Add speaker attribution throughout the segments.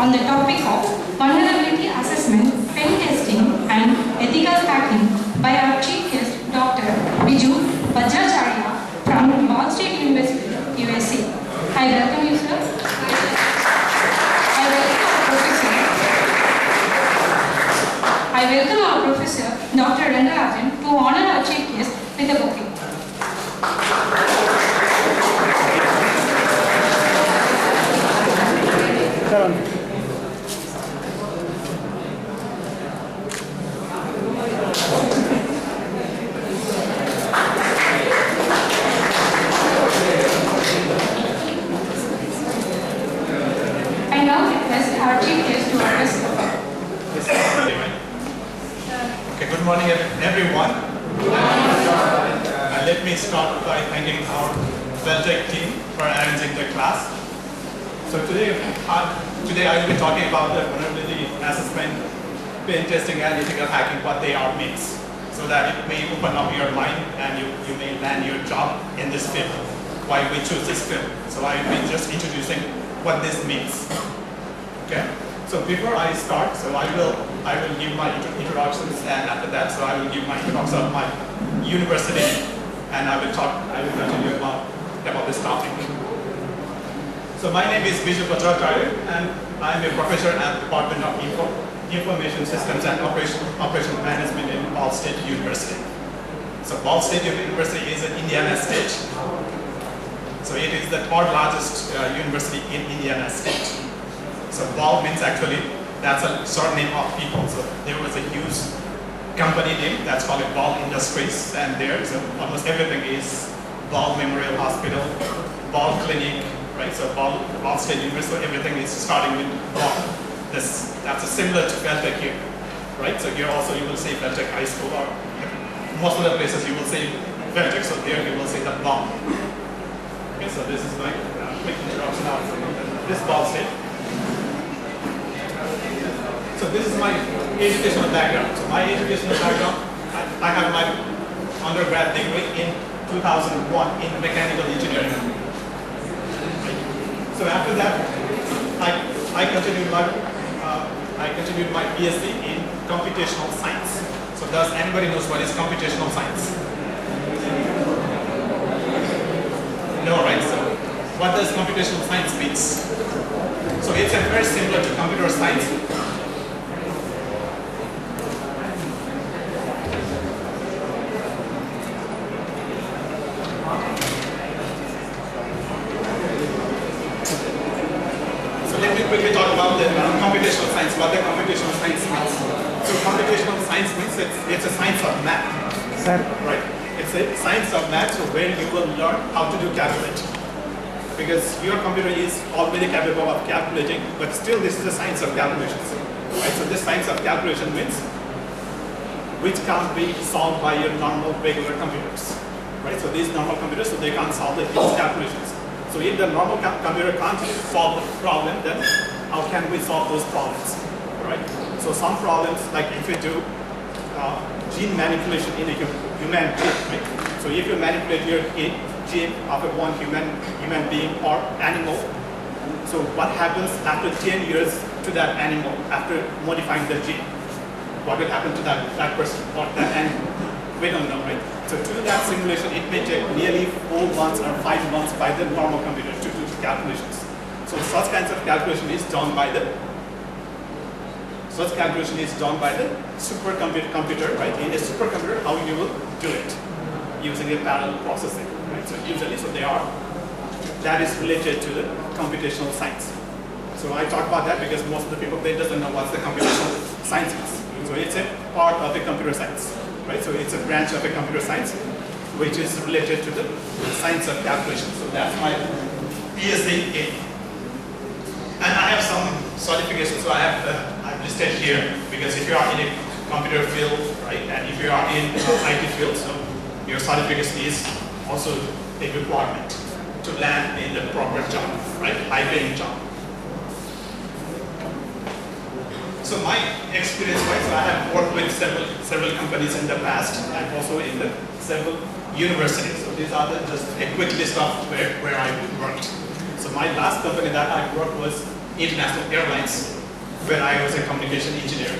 Speaker 1: on the topic of vulnerability assessment, pen testing and ethical hacking by our chief guest, Dr. Biju Vajracharya from Ball State University, USA. I welcome you, sir. I welcome our professor, Dr. Rangarajan, to honor our chief guest with a bouquet. I now request our chief guest to address the floor.
Speaker 2: Okay, good morning everyone. Let me start by thanking our Veltech team for arranging the class. So today I will be talking about the vulnerability assessment, pen testing and ethical hacking, what they are means, so that it may open up your mind and you may land your job in this field, why we choose this field. So I will be just introducing what this means. Okay. So before I start, so I will give my introductions, and after that, so I will give my introduction of my university, and I will continue about this topic. So my name is Biju Vajracharya, and I am a professor at the Department of Information Systems and Operation Management in Ball State University. So Ball State University is in Indiana State. So it is the third largest university in Indiana State. So Ball means actually, that's a short name of people. So there was a huge company name that's called Ball Industries, and there, so almost everything is Ball Memorial Hospital, Ball Clinic, right? So Ball State University, everything is starting with Ball. That's similar to Veltech here, right? So here also you will see Veltech High School, or most of the places you will see Veltech. So here you will see the Ball. Okay, so this is my quick introduction of this Ball State. So this is my educational background. So my educational background, I have my undergrad degree in 2001 in mechanical engineering. So after that, I continued my PhD in computational science. So does anybody knows what is computational science? No, right? So what does computational science mean? So it's very similar to computer science. Quickly talk about the computational science, what the computational science means. So computational science means it's a science of math, right? It's a science of math, so where you will learn how to do calculation. Because your computer is already capable of calculating, but still this is a science of calculations, right? So this science of calculation means which can't be solved by your normal regular computers, right? So these normal computers, so they can't solve these calculations. So if the normal computer can't solve the problem, then how can we solve those problems, right? So some problems, like if you do gene manipulation in a human gene, right? So if you manipulate your gene of one human being or animal, so what happens after 10 years to that animal after modifying the gene? What will happen to that person or that animal? We don't know, right? So to do that simulation, it may take nearly 4 months or 5 months by the normal computer to do the calculations. So such kinds of calculation is done by the supercomputer, right? In a supercomputer, how you will do it using a parallel processing, right? So usually, that is related to the computational science. So I talk about that because most of the people, they doesn't know what the computational science is. So it's a part of the computer science. Right? So it's a branch of a computer science which is related to the science of calculation. So that's my PhD in. And I have some certifications. So I've listed here because if you are in a computer field, right, and if you are in IT field, so your certification is also a requirement to land in the proper job, right, high-paying job. So my experience-wise, I have worked with several companies in the past and also in the several universities. So these are just a quick list of where I worked. So my last company that I worked was international airlines, where I was a communication engineer.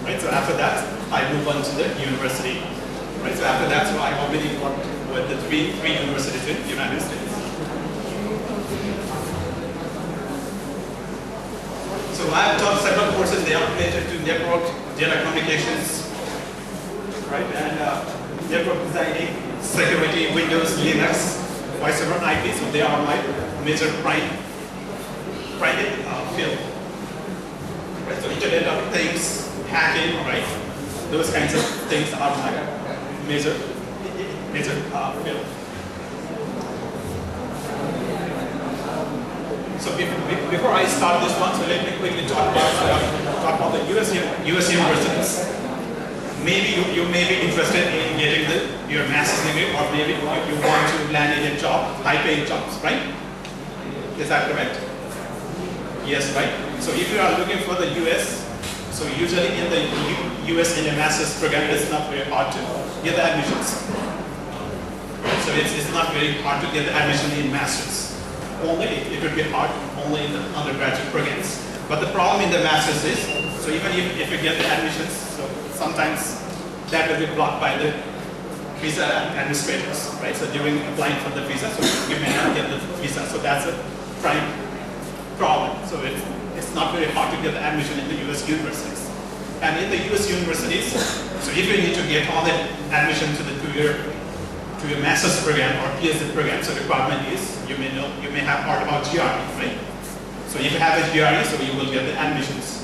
Speaker 2: Right? So after that, I moved on to the university. Right? So after that, so I already worked with the three universities in the United States. So I have taught several courses. They are related to network, data communications, right? And network designing, security, Windows, Linux, voice over IP. So they are my major private field. Right? So Internet of Things, hacking, right? Those kinds of things are my major field. So before I start this one, so let me quickly talk about the US universities. Maybe you may be interested in getting your master's degree, or maybe you want to land in a job, high-paying jobs, right? Is that correct? Yes, right? So if you are looking for the US, so usually in the US in a master's program, it's not very hard to get the admissions. So it's not very hard to get the admission in master's. Only it would be hard only in the undergraduate programs. But the problem in the master's is, so even if you get the admissions, so sometimes that will be blocked by the visa administrators, right? So during applying for the visa, so you may not get the visa. So that's a prime problem. So it's not very hard to get the admission in the US universities. And in the US universities, so if you need to get all the admission to your master's program or PhD program, so the requirement is, you may have heard about GRE, right? So if you have a GRE, so you will get the admissions.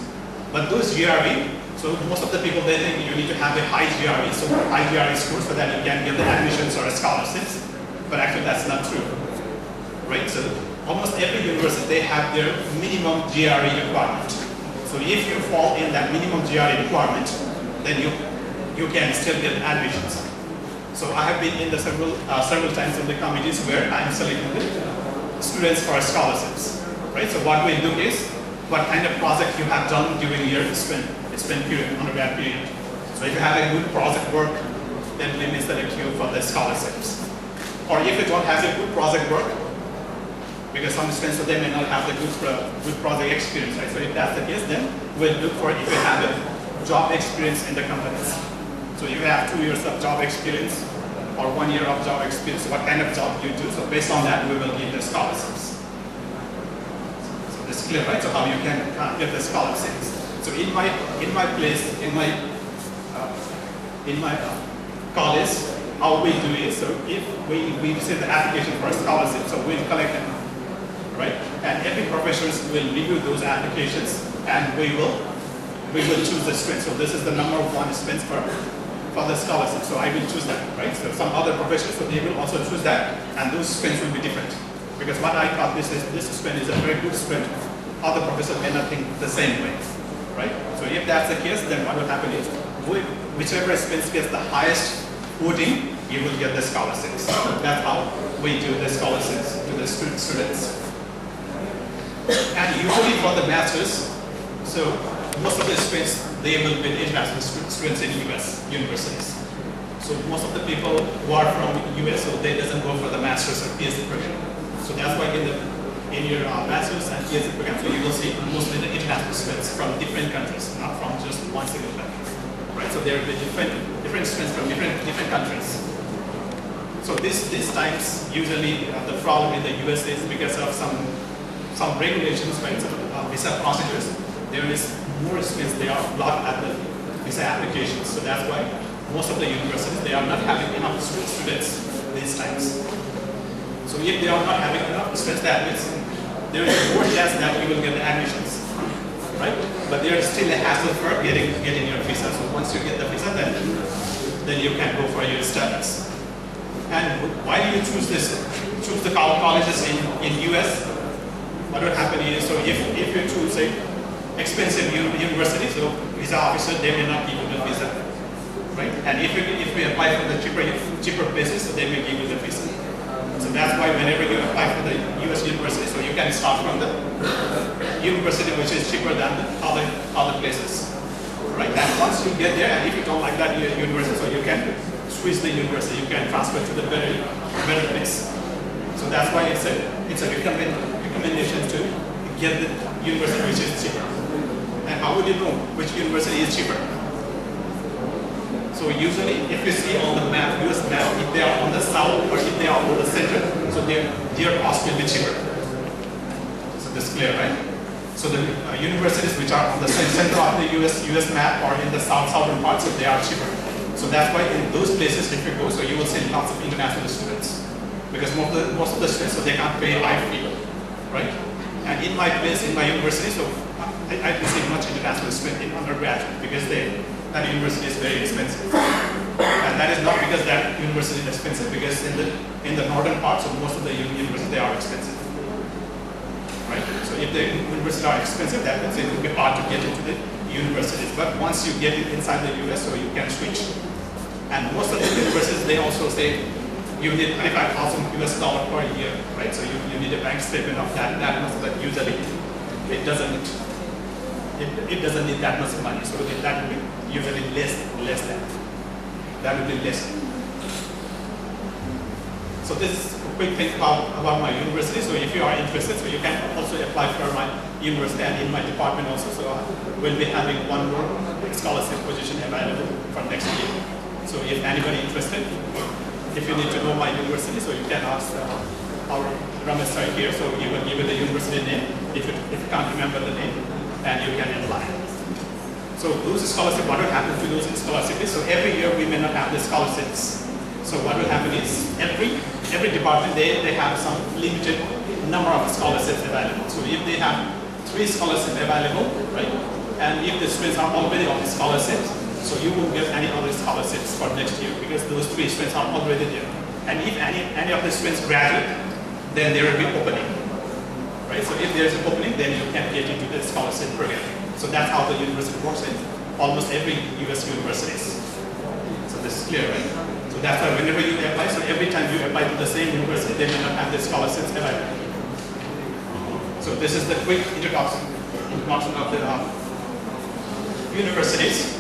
Speaker 2: But those GRE, so most of the people, they think you need to have a high GRE, so high GRE score so that you can get the admissions or scholarships. But actually that's not true, right? So almost every university, they have their minimum GRE requirement. So if you fall in that minimum GRE requirement, then you can still get admissions. So I have been in the several times in the committees where I am selecting the students for scholarships, right? So what we look is what kind of project you have done during your spend period, undergrad period. So if you have a good project work, then we may select you for the scholarships. Or if you don't have a good project work, because some students, so they may not have the good project experience, right? So if that's the case, then we'll look for if you have a job experience in the companies. So you have 2 years of job experience or 1 year of job experience, what kind of job you do. So based on that, we will give the scholarships. So this is clear, right? So how you can get the scholarships. So in my college, how we do it, so if we receive the application for a scholarship, so we'll collect them, right? And every professor will review those applications, and we will choose the student. So this is the number one student for the scholarship. So I will choose that, right? So some other professors, so they will also choose that, and those students will be different. Because what I thought this student is a very good student, other professors may not think the same way, right? So if that's the case, then what will happen is, whichever student gets the highest voting, you will get the scholarships. That's how we do the scholarships to the students. And usually for the masters, so most of the students, they will be international students in US universities. So most of the people who are from US, so they doesn't go for the master's or PhD program. So that's why in your master's and PhD program, so you will see mostly the international students from different countries, not from just one single country. Right? So there will be different students from different countries. So these times, usually the problem in the US is because of some regulations, right? So visa procedures, there is more students, they are blocked at the visa applications. So that's why most of the universities, they are not having enough students these times. So if they are not having enough students, that means there is more chance that you will get the admissions, right? But there is still a hassle for getting your visa. So once you get the visa, then you can go for your studies. And why do you choose the colleges in US? What would happen is, so if you choose a expensive university, so visa officer, they may not give you the visa, right? And if we apply for the cheaper places, so they may give you the visa. So that's why whenever you apply for the US university, so you can start from the university which is cheaper than the other places, right? And once you get there, and if you don't like that university, so you can switch the university, you can transfer to the better place. So that's why it's a recommendation to get the university which is cheaper. And how would you know which university is cheaper? So usually, if you see on the map, US map, if they are on the south or if they are on the center, so their cost will be cheaper. So this is clear, right? So the universities which are on the center of the US map or in the southern parts, so they are cheaper. So that's why in those places, if you go, so you will see lots of international students, because most of the students, so they can't pay high fee, right? And in my place, in my university, so I don't see much international student in undergraduate because that university is very expensive. And that is not because that university is expensive, because in the northern parts of most of the universities, they are expensive. Right? So if the universities are expensive, that means it will be hard to get into the universities. But once you get it inside the US, so you can switch. And most of the universities, they also say you need $25,000 US per year, right? So you need a bank statement of that much, but usually it doesn't need that much money. So that will be usually less than. That will be less. So this is a quick thing about my university. So if you are interested, so you can also apply for my university and in my department also. So we'll be having one more scholarship position available for next year. So if anybody interested, if you need to know my university, so you can ask our Ramesh sir here. So you will give it the university name if you can't remember the name, and you can apply. So those scholarships, what will happen to those scholarships? So every year we may not have the scholarships. So what will happen is every department they have some limited number of scholarships available. So if they have 3 scholarships available, right, and if the students are already on the scholarships, so you won't get any other scholarships for next year because those 3 students are already there. And if any of the students graduate, then there will be opening, right? So if there is an opening, then you can get into the scholarship program. So that's how the university works in almost every US universities. So this is clear, right? So that's why whenever you apply, so every time you apply to the same university, they may not have the scholarships available. So this is the quick introduction of the universities.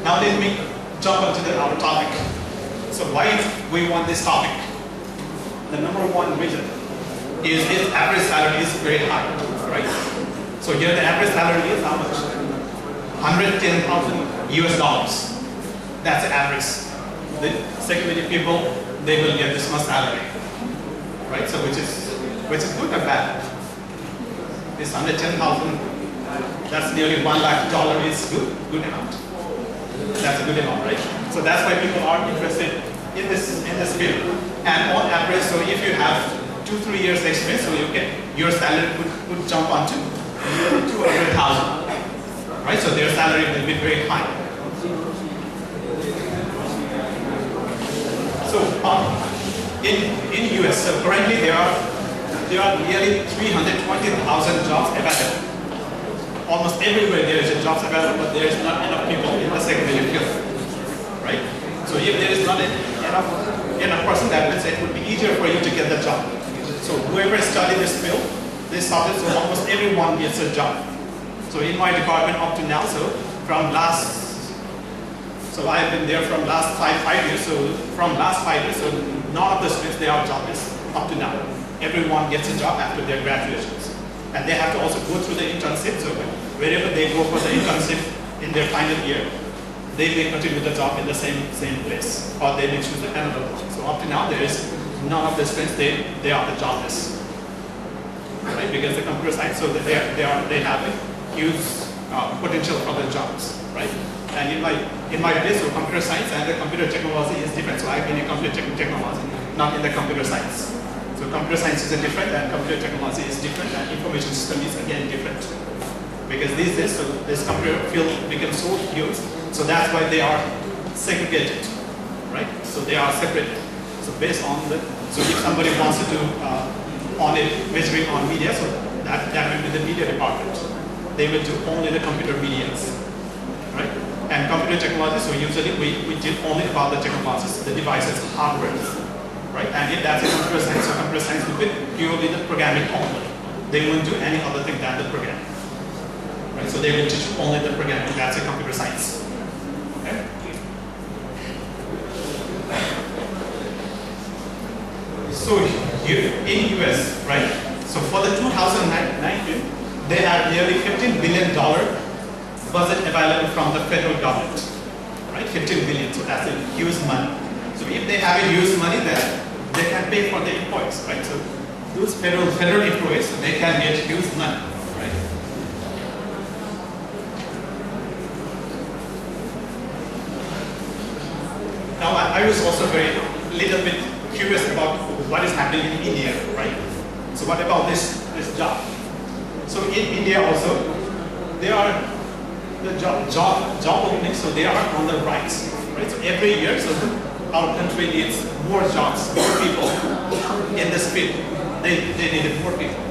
Speaker 2: Now let me jump into our topic. So why we want this topic? The number one reason is its average salary is very high, right? So here the average salary is how much? $110,000 US. That's the average. The security people, they will get this much salary, right? So which is good or bad? This $110,000, that's nearly $1 lakh is good amount. That's a good amount, right? So that's why people are interested in this field. And on average, so if you have 2-3 years experience, so your salary would jump onto nearly $200,000, right? So their salary will be very high. So in US, so currently there are nearly 320,000 jobs available. Almost everywhere there is a jobs available, but there is not enough people in the secondary field, right? So if there is not enough person, that means it would be easier for you to get the job. So whoever studied this field, this subject, so almost everyone gets a job. So in my department up to now, so I've been there from last five years. So from last 5 years, so none of the students they are jobless up to now. Everyone gets a job after their graduations, and they have to also go through the internship. So wherever they go for the internship in their final year, they may continue the job in the same place, or they may choose another one. So up to now, there is none of the students they are the jobless, right? Because the computer science, so they have a huge potential for the jobs, right? And in my place, so computer science and the computer technology is different. So I've been in computer technology, not in the computer science. So computer science is different, and computer technology is different, and information system is again different. Because these days, so this computer field becomes so huge, so that's why they are segregated, right? So they are separated. So based on so if somebody wants to do on a majoring on media, so that will be the media department. They will do only the computer medias, right? And computer technology, so usually we did only about the technologies, the devices, hardware, right? And if that's a computer science, so computer science will be purely the programming only. They won't do any other thing than the programming, right? So they will teach only the programming. That's a computer science. Okay? So here in US, right? So for the 2019, they have nearly $15 billion budget available from the federal government, right? 15 billion, so that's a huge money. So if they have a huge money, then they can pay for the employees, right? So those federal employees, they can get huge money, right? Now I was also little bit curious about what is happening in India, right? So what about this job? So in India also, there are the job openings, so they are on the rise, right? So every year, so our country needs more jobs, more people in this field. They needed more people.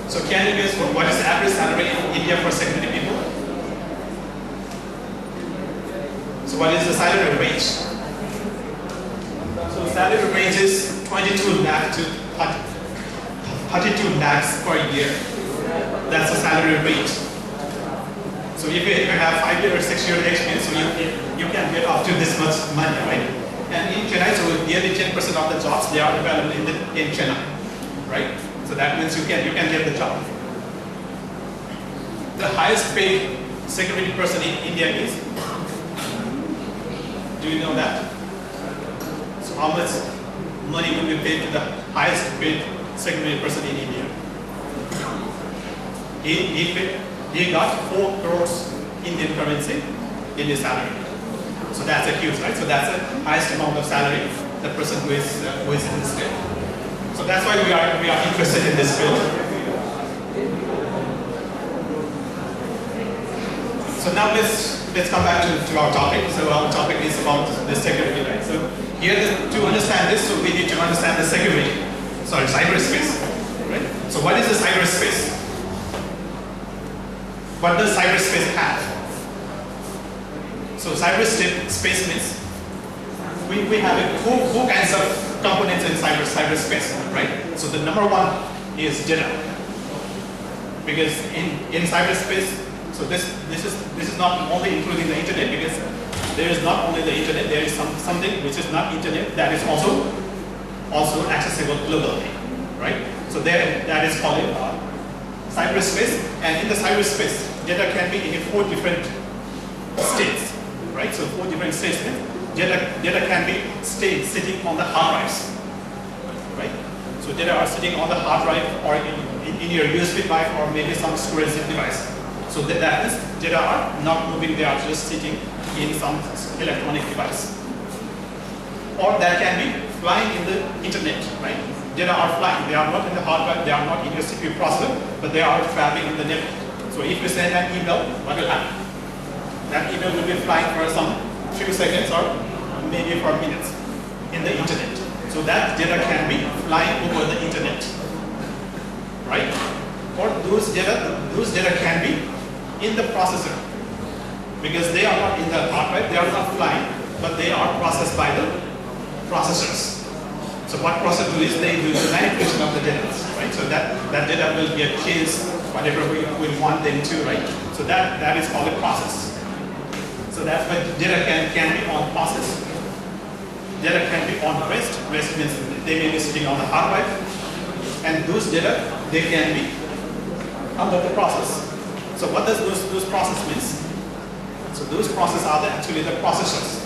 Speaker 2: So can you guess what is the average salary in India for security people? So what is the salary range? So salary range is 22 lakh to 32 lakhs per year. That's the salary range. So if you have 5 year or 6 year experience, so you can get up to this much money, right? And in Chennai, so nearly 10% of the jobs they are available in Chennai, right? So that means you can get the job. The highest paid security person in India is. Do you know that? So how much money will be paid to the highest paid security person in India? He got 4 crores Indian currency in his salary. So that's a huge, right? So that's the highest amount of salary the person who is in this field. So that's why we are interested in this field. So now let's come back to our topic. So our topic is about the security, right? So here to understand this, so we need to understand the cyberspace, right? So what is the cyberspace? What does cyberspace have? So cyberspace means we have four kinds of components in cyberspace, right? So the number one is data, because in cyberspace, so this is not only including the internet, because there is not only the internet, there is something which is not internet that is also accessible globally, right? So that is called cyberspace, and in the cyberspace, data can be in 4 different states, right? So 4 different states. Data can be sitting on the hard drives, right? So data are sitting on the hard drive or in your USB drive or maybe some storage device. So that is, data are not moving, they are just sitting in some electronic device. Or that can be flying in the internet, right? Data are flying, they are not in the hard drive, they are not in your CPU processor, but they are traveling in the network. So if you send an email, what will happen? That email will be flying for some few seconds or maybe for minutes in the internet. So that data can be flying over the internet, right? Or those data can be in the processor, because they are not in the hard drive, they are not flying, but they are processed by the processors. So what processor do is they do the manipulation of the data, right? So that data will get changed whatever we want them to, right? So that is called a process. So that's why data can be on process. Data can be on rest. Rest means they may be sitting on the hard drive, and those data they can be under the process. So what does those process means? So those processes are actually the processors.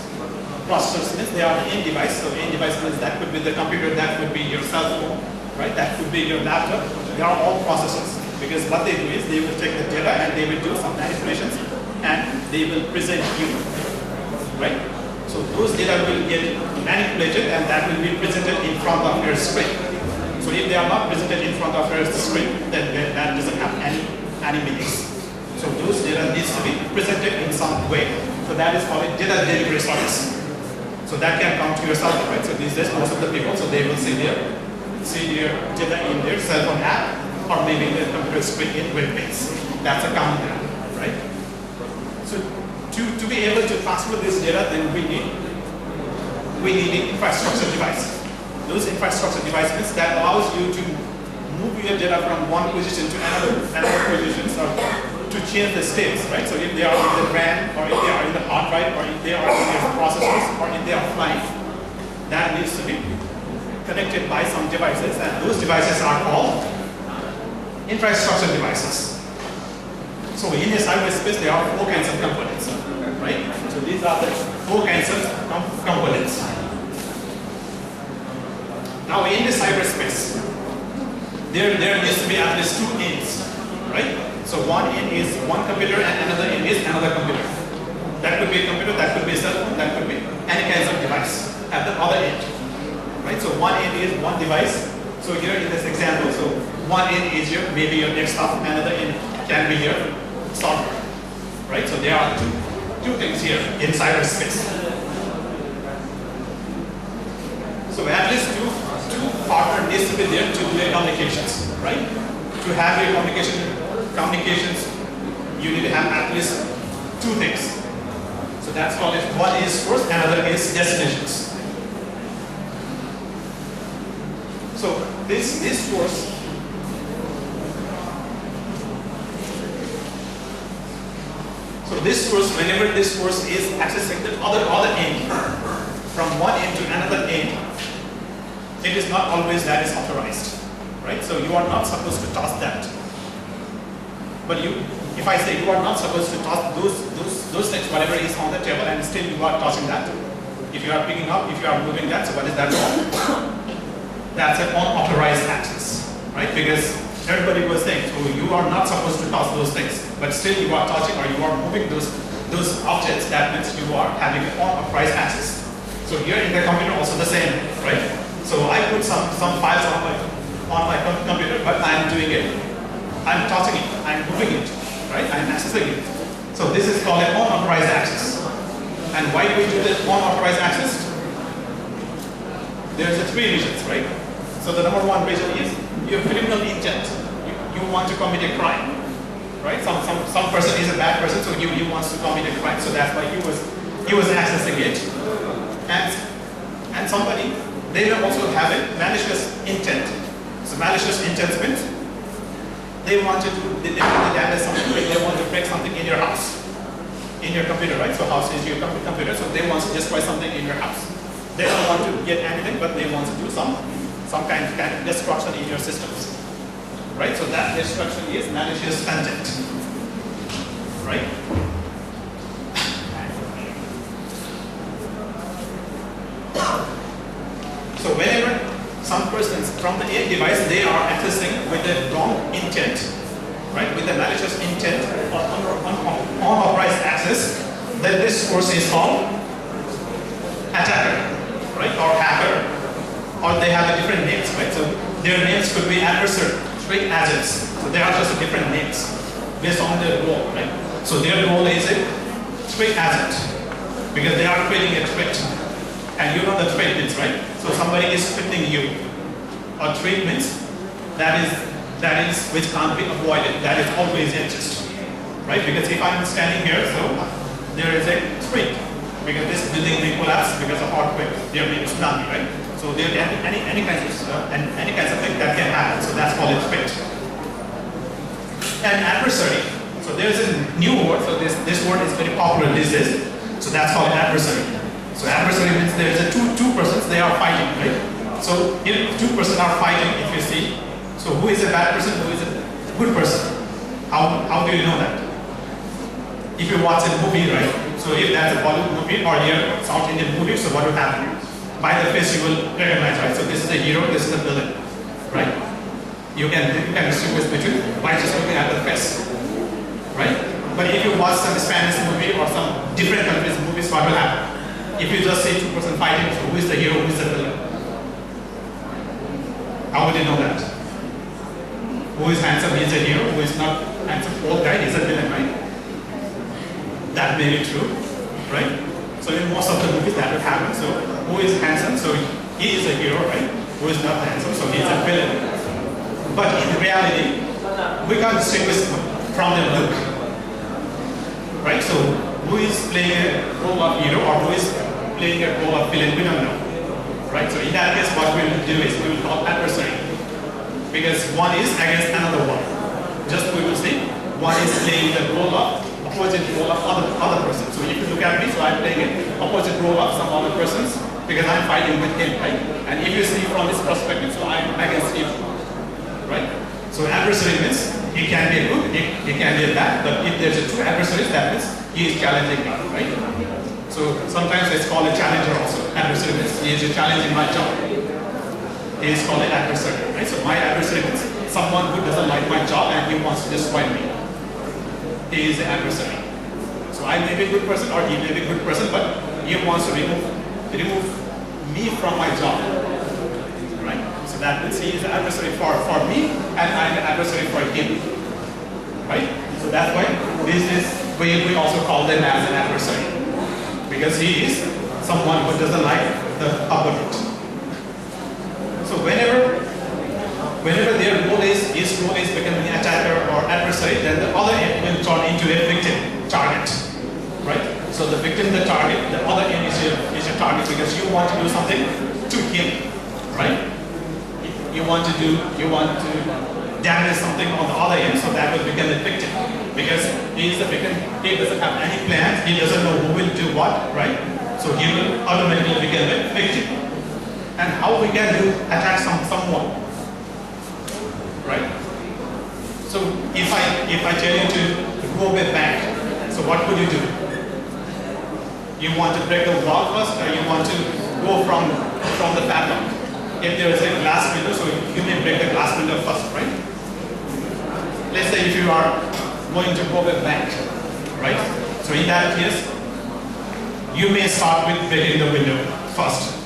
Speaker 2: Processors means they are the end device. So end device means that could be the computer, that could be your cell phone, right? That could be your laptop. They are all processors, because what they do is they will take the data and they will do some manipulations and they will present you, right? So those data will get manipulated and that will be presented in front of your screen. So if they are not presented in front of your screen, then that doesn't have any meanings. So those data needs to be presented in some way. So that is called a data delivery service. So that can come to your cell phone, right? So these days most of the people, so they will see their data in their cell phone app or maybe in their computer screen in web page. That's a common app, right? So to be able to transfer this data, then we need an infrastructure device. Those infrastructure devices that allows you to move your data from one position to another position, so to change the states, right? So if they are in the RAM, or if they are in the hard drive, or if they are in their processors, or if they are flying, that needs to be connected by some devices, and those devices are called infrastructure devices. So in a cyberspace, there are 4 kinds of components, right? So these are the 4 kinds of components. Now in the cyberspace, there needs to be at least 2 ends, right? So one end is one computer and another end is another computer. That could be a computer, that could be a cell phone, that could be any kinds of device at the other end, right? So one end is one device. So here in this example, so one end is your maybe your desktop, another end can be your software, right? So there are two things here in cyberspace. So at least two partner needs to be there to do your communications, right? To have your communications, you need to have at least 2 things. So that's called it. One is source, another is destinations. So this source, whenever this source is accessing the other end, from one end to another end, it is not always that is authorized, right? So you are not supposed to toss that. But if I say you are not supposed to toss those things, whatever is on the table, and still you are tossing that. If you are picking up, if you are moving that, so what is that called? That's an unauthorized access, right? Because everybody was saying, so you are not supposed to toss those things, but still you are touching or you are moving those objects. That means you are having an unauthorized access. So here in the computer also the same, right? So I put some files on my computer, but I'm doing it. I'm touching it. I'm moving it, right? I'm accessing it. So this is called an unauthorized access. And why do we do this unauthorized access? There's 3 reasons, right? So the number 1 reason is your criminal intent. You want to commit a crime, right? Some person is a bad person, so he wants to commit a crime. So that's why he was accessing it. And somebody, they will also have a malicious intent. So malicious intent means they want to damage something, they want to break something in your house, in your computer, right? So house is your computer, so they want to destroy something in your house. They don't want to get anything, but they want to do some kind of destruction in your systems, right? So that destruction is malicious intent, right? So whenever some persons from the end device, they are accessing with the wrong intent, right? With the malicious intent or unauthorized access, then this source is called attacker, right? Or hacker, or they have a different names, right? So their names could be adversary, trick agents. So they are just different names based on their role, right? So their role is a trick agent because they are creating a threat. And you know the threat means, right? So somebody is threatening you. Or threat means that is which can't be avoided. That is always exist, right? Because if I'm standing here, so there is a threat because this building may collapse because of earthquake. There may be tsunami, right? So there any kinds of thing that can happen. So that's called a threat. And adversary. So there is a new word. So this word is very popular these days. So that's called adversary. So adversary means there is a two persons, they are fighting, right? So if 2 persons are fighting, if you see, so who is a bad person, who is a good person? How do you know that? If you watch a movie, right? So if that's a Bollywood movie or your South Indian movie, so what will happen? By the face you will recognize, right? So this is the hero, this is the villain, right? You can distinguish between by just looking at the face, right? But if you watch some Spanish movie or some different countries movies, what will happen? If you just say 2 persons fighting, so who is the hero, who is the villain? How would you know that? Who is handsome, he is a hero. Who is not handsome, old guy, he is a villain, right? That may be true, right? So in most of the movies that will happen. So who is handsome, so he is a hero, right? Who is not handsome, so he is a villain. But in reality, we can't distinguish from the look, right? So who is playing a role of hero or who is playing a role of villain, we don't know, right? So in that case, what we will do is we will call adversary, because one is against another one. Just we will see, one is playing the role of opposite role of other person. So if you look at me, so I'm playing an opposite role of some other persons because I'm fighting with him, right? And if you see from his perspective, so I'm against him, right? So adversary means he can be good, he can be bad, but if there's a two adversaries, that means he is challenging me, right? So sometimes it's called a challenger also. Adversary means he is challenging my job. He is called an adversary, right? So my adversary means someone who doesn't like my job and he wants to destroy me. He is an adversary. So I may be a good person or he may be a good person, but he wants to remove me from my job, right? So that means he is an adversary for me and I'm an adversary for him, right? So that's why we also call them as an adversary, because he is someone who doesn't like the opponent. So whenever their role is, his role is becoming an attacker or adversary, then the other end will turn into a victim, target, right? So the victim, the target, the other end is your target because you want to do something to him, right? You want to damage something on the other end, so that will become a victim because he is the victim. He doesn't have any plans. He doesn't know who will do what, right? So he will automatically become a victim. And how we can attack someone, right? So if I tell you to rob a bank, so what would you do? You want to break the wall first, or you want to go from the padlock? If there is a glass window, so you may break the glass window first, right? Let's say if you are going to rob a bank, right? So in that case, you may start with breaking the window first,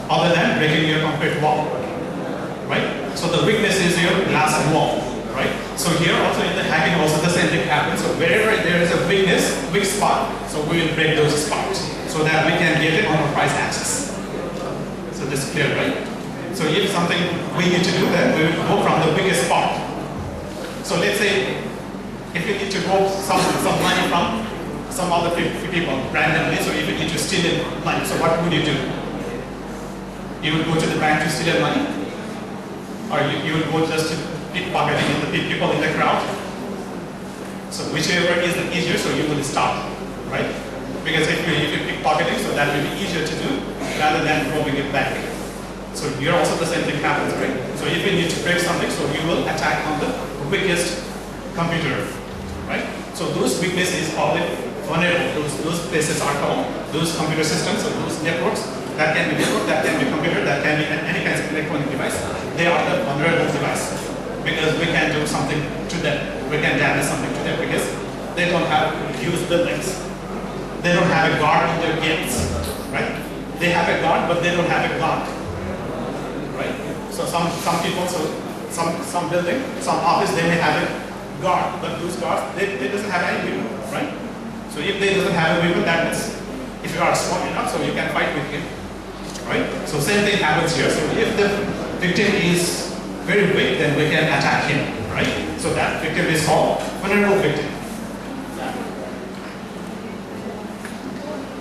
Speaker 2: other than breaking your concrete wall, right? So the weakness is your glass wall, right? So here also in the hacking also the same thing happens. So wherever there is a weak spot, so we will break those spots so that we can get it on a price access. So this is clear, right? So if something we need to do, then we will go from the weakest spot. So let's say if you need to rob some money from some other people randomly, so if you need to steal money, so what would you do? You would go to the bank to steal money, or you would go just to pickpocketing the people in the crowd. So whichever is the easier, so you will start, right? Because if you pickpocketing, so that will be easier to do rather than robbing a bank. So here also the same thing happens, right? So if you need to break something, so you will attack on the weakest computer, right? So those weaknesses are vulnerable. Those places are called those computer systems, so those networks. That can be network, that can be computer, that can be any kind of electronic device. They are the vulnerable device because we can do something to them. We can damage something to them because they don't have used buildings. They don't have a guard in their gates, right? They have a guard, but they don't have a guard, right? So some people, so some building, some office, they may have a guard, but those guards, they doesn't have any weapon, right? So if they doesn't have a weapon, that means if you are strong enough, so you can fight with him, right? So same thing happens here. So if the victim is very weak, then we can attack him, right? So that victim is called vulnerable victim.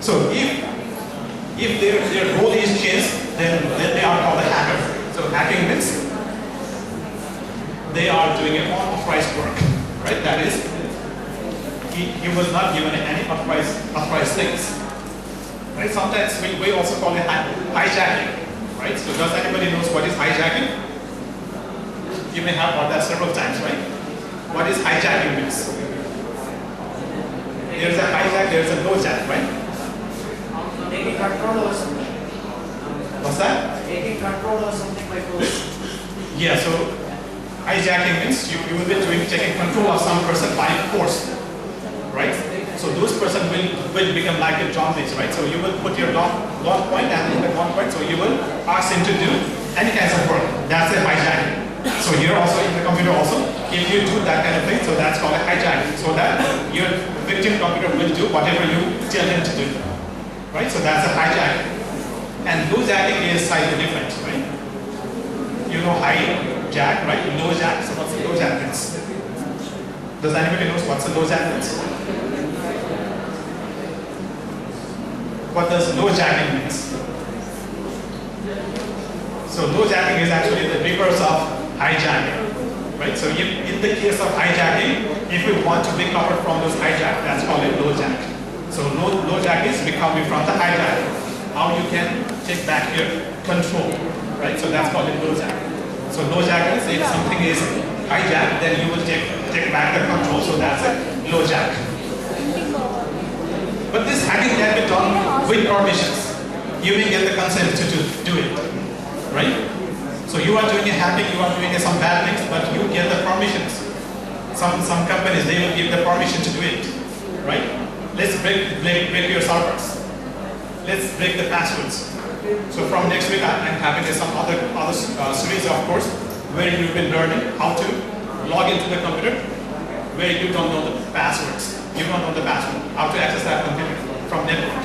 Speaker 2: So if their role is changed, then they are called a hacker. So hacking means they are doing an unauthorized work, right? That is, he was not given any authorized things, right? Sometimes we also call it hijacking, right? So does anybody knows what is hijacking? You may have heard that several times, right? What is hijacking means? There's a hijack, there's a lowjack, right?
Speaker 3: Taking control over something.
Speaker 2: What's that?
Speaker 3: Taking control over something by force.
Speaker 2: Yeah, so hijacking means you will be taking control of some person by force, right? So those person will become like a zombies, right? So you will put your long point and in the long point, so you will ask him to do any kinds of work. That's a hijacking. So here also in the computer also, if you do that kind of thing, so that's called a hijacking. So that your victim computer will do whatever you tell him to do. Right? So that's a hijacking. And lowjacking is slightly different, right? You know hijack, right? Lowjack. So what's a lowjack means? Does anybody know what's a lowjack means? What does lowjacking means? So lowjacking is actually the reverse of hijacking, right? So in the case of hijacking, if we want to recover from those hijack, that's called a lowjack. So lowjack is recovering from the hijack. How you can check back here, control, right? So that's called a LoJack. So LoJack is if something is hijacked, then you will check back the control. So that's a LoJack. But this hacking can be done with permissions. You may get the consent to do it, right? So you are doing a hacking, you are doing some bad things, but you get the permissions. Some companies, they will give the permission to do it, right? Let's break your servers. Let's break the passwords. So from next week, I'm having some other series of course where you will be learning how to log into the computer where you don't know the passwords. You don't know the password, how to access that computer from network.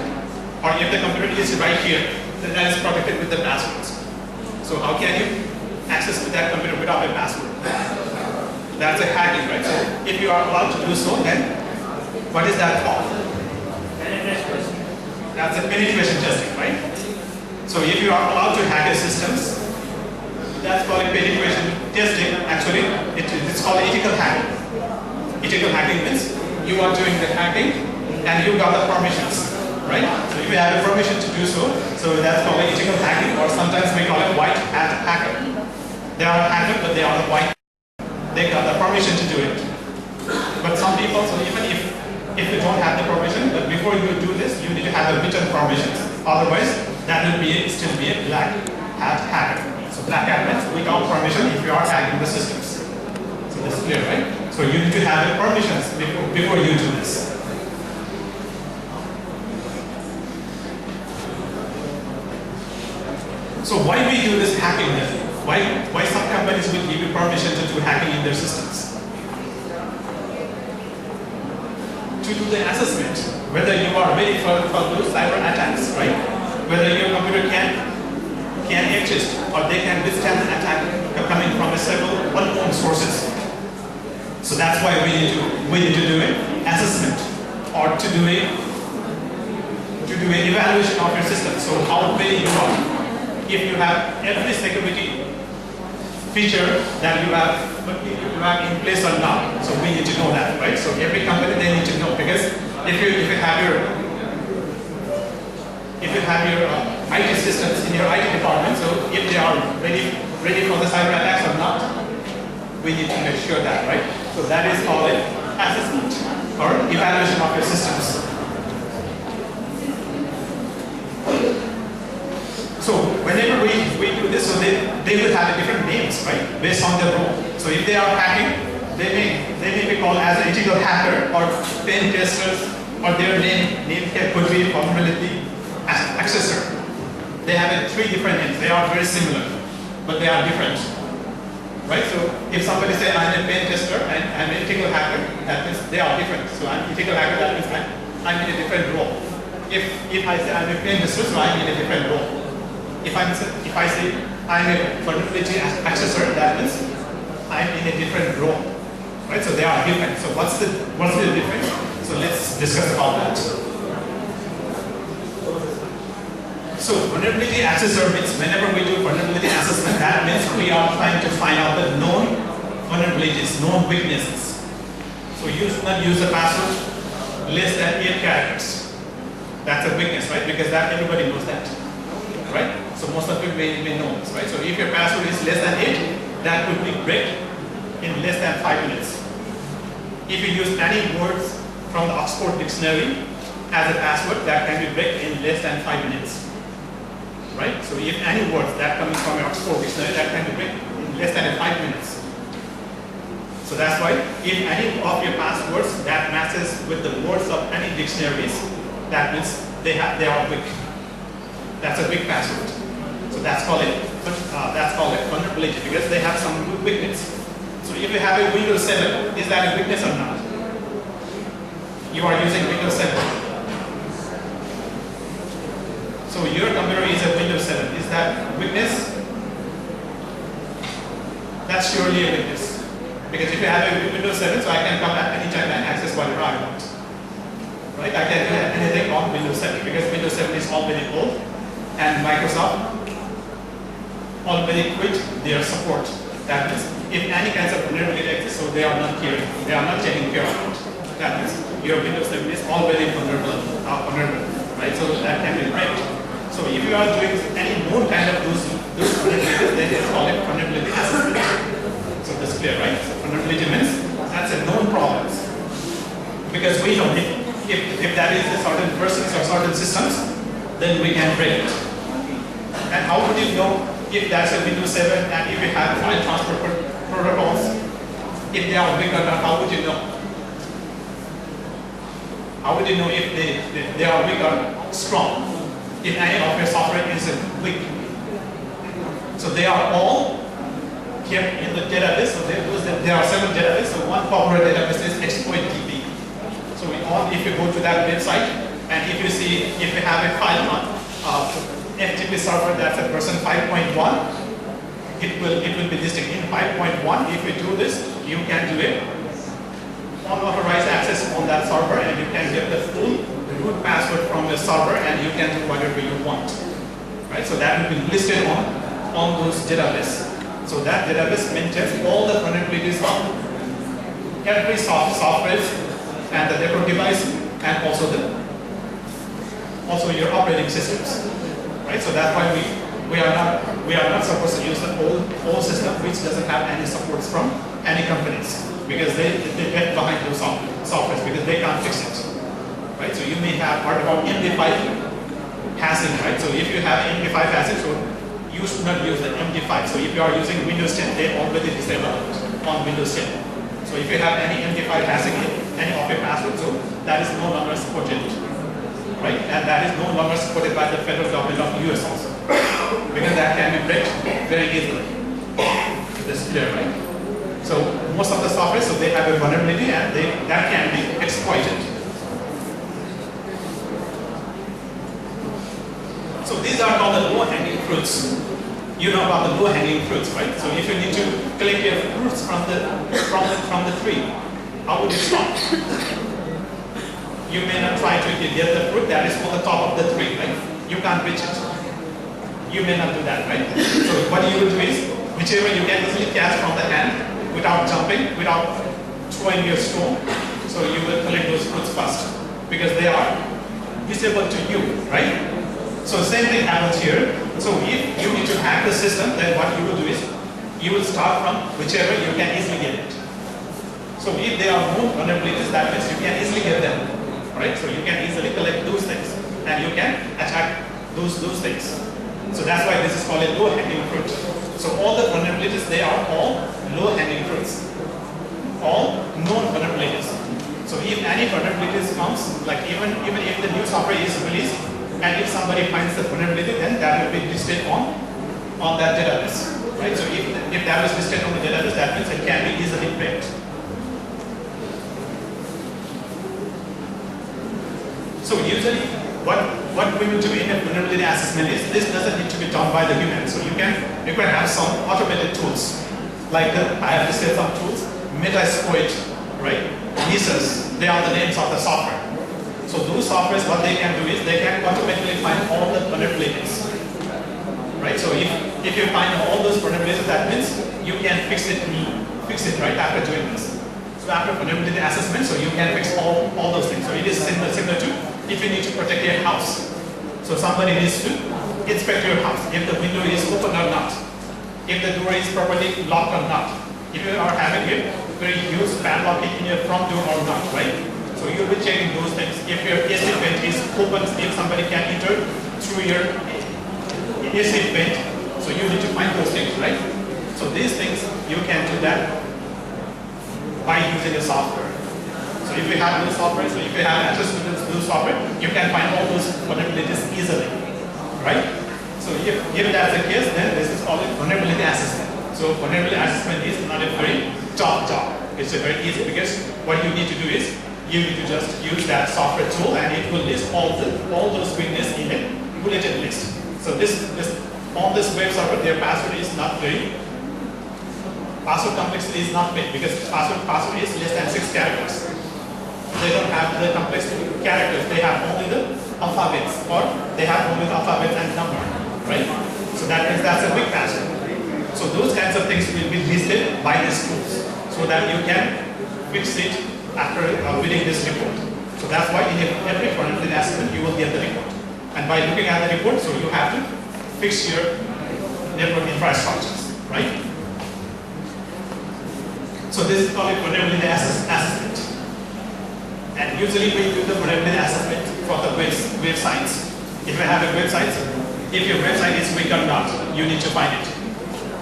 Speaker 2: Or if the computer is right here, then that is protected with the passwords. So how can you access that computer without a password? That's a hacking, right? So if you are allowed to do so, then what is that called? That's a penetration testing, right? So if you are allowed to hack your systems, that's called penetration testing. Actually, it's called ethical hacking. Ethical hacking means you are doing the hacking and you got the permissions, right? So if you have the permission to do so, so that's called ethical hacking, or sometimes we call it white hat hacker. They are a hacker, but they are the white. They got the permission to do it. But some people, so even if you don't have the permission, but before you do this, you need to have the written permissions. Otherwise, that will still be a black hat hacker. So black hat means without permission if you are hacking the systems. So this is clear, right? So you need to have the permissions before you do this. So why we do this hacking then? Why some companies will give you permission to do hacking in their systems? To do the assessment, whether you are ready for those cyber attacks, right? Whether your computer can exist or they can withstand an attack coming from several unknown sources. So that's why we need to do an assessment or to do an evaluation of your system. So how ready you are. If you have every security feature that you have in place or not. So we need to know that, right? So every company, they need to know, because if you have your IT systems in your IT department, so if they are ready for the cyber attacks or not, we need to make sure that, right? So that is called an assessment or evaluation of your systems. So whenever we do this, so they will have different names, right, based on their role. So if they are hacking, they may be called as an ethical hacker or pen testers, or their name could be vulnerability accessor. They have three different names. They are very similar, but they are different, right? So if somebody say I'm a pen tester and I'm an ethical hacker, that means they are different. So I'm an ethical hacker, that means I'm in a different role. If I say I'm a pen tester, so I'm in a different role. If I say I'm a vulnerability accessor, that means I'm in a different role, right? So they are different. So what's the difference? So let's discuss about that. So vulnerability accessor means whenever we do vulnerability assessment, that means we are trying to find out the known vulnerabilities, known weaknesses. So you should not use a password less than 8 characters. That's a weakness, right? Because that everybody knows that, right? So most of you may know this, right? So if your password is less than 8, that could be break in less than 5 minutes. If you use any words from the Oxford Dictionary as a password, that can be break in less than 5 minutes, right? So if any words that comes from your Oxford Dictionary, that can be break in less than 5 minutes. So that's why if any of your passwords that matches with the words of any dictionaries, that means they are weak. That's a weak password. So that's called it vulnerability, because they have some weakness. So if you have a Windows 7, is that a weakness or not? You are using Windows 7. So your computer is a Windows 7. Is that weakness? That's surely a weakness. Because if you have a Windows 7, so I can come at any time and access whatever I want. Right? I can do anything on Windows 7, because Windows 7 is already old and Microsoft already quit their support. That means if any kinds of vulnerability exists, so they are not taking care of it. That means your Windows 7 is already vulnerable, right? So that can be break. So if you are doing any known kind of those vulnerabilities, then it's called a vulnerability assessment. So that's clear, right? So vulnerability means that's a known problem. Because we know if that is a certain persons or certain systems, then we can break it. And how would you know if that's a Windows 7 and if you have file transfer protocols, if they are weak or not, how would you know? How would you know if they are weak or strong? If any of your software is weak. So they are all kept in the database. So there are several databases. So one popular database is exploit.db. So if you go to that website and if you see if you have a file on FTP server that's a version 5.1, it will be listed in 5.1. If you do this, you can do it unauthorized access on that server and you can get the full root password from the server and you can do whatever you want. Right? So that will be listed on those databases. So that database maintains all the vulnerabilities of every software and the network device and also your operating systems. Right? So that's why we are not supposed to use the old system which doesn't have any supports from any companies because they get behind those softwares because they can't fix it. Right? So you may have heard about MD5 hashing, right? So if you have MD5 hashing, so you should not use the MD5. So if you are using Windows 10, they already disabled it on Windows 10. So if you have any MD5 hashing in any of your passwords, so that is no longer supported. Right? And that is no longer supported by the federal government of US also. Because that can be breached very easily. This is clear, right? So most of the software, so they have a vulnerability and that can be exploited. So these are called the low-hanging fruits. You know about the low-hanging fruits, right? So if you need to collect your fruits from the tree, how would you start? You may not try to get the fruit that is on the top of the tree, right? You can't reach it. You may not do that, right? So what you will do is, whichever you can easily catch from the hand, without jumping, without throwing your stone, so you will collect those fruits first, because they are visible to you, right? So same thing happens here. So if you need to hack the system, then what you will do is, you will start from whichever you can easily get it. So if they are known vulnerabilities, that means you can easily get them, right? So you can easily collect those things, and you can attack those things. So that's why this is called a low-hanging fruit. So all the vulnerabilities, they are all low-hanging fruits, all known vulnerabilities. So if any vulnerabilities comes, like even if the new software is released, and if somebody finds the vulnerability, then that will be listed on that database, right? So if that is listed on the database, that means it can be easily breached. So usually, what we will do in a vulnerability assessment is this doesn't need to be done by the human. So you can have some automated tools, like I have listed some tools, Metasploit, right? Nessus, they are the names of the software. So those softwares, what they can do is they can automatically find all the vulnerabilities, right? So if you find all those vulnerabilities, that means you can fix it right after doing this. So after vulnerability assessment, so you can fix all those things. So it is similar to if you need to protect your house. So somebody needs to inspect your house, if the window is open or not, if the door is properly locked or not, if you are having a very huge padlocking in your front door or not, right? So you'll be checking those things. If your AC vent is open, if somebody can enter through your AC vent, so you need to find those things, right? So these things, you can do that by using a software. So if you have those software, so if you have access to those software, you can find all those vulnerabilities easily, right? So if that's the case, then this is called a vulnerability assessment. So vulnerability assessment is not a very tough job. It's a very easy, because what you need to do is, you need to just use that software tool and it will list all those weaknesses in a bulleted list. So on this web server, their password is not very, password complexity is not big, because password is less than 6 characters. They don't have the complex characters, they have only the alphabets, or they have only the alphabets and number, right? So that means that's a big password. So those kinds of things will be listed by these tools, so that you can fix it after reading this report. So that's why in every vulnerability assessment you will get the report. And by looking at the report, so you have to fix your network infrastructures, right? So this is called a vulnerability assessment. And usually we do the vulnerability assessment for the websites. If you have a website, if your website is weak or not, you need to find it,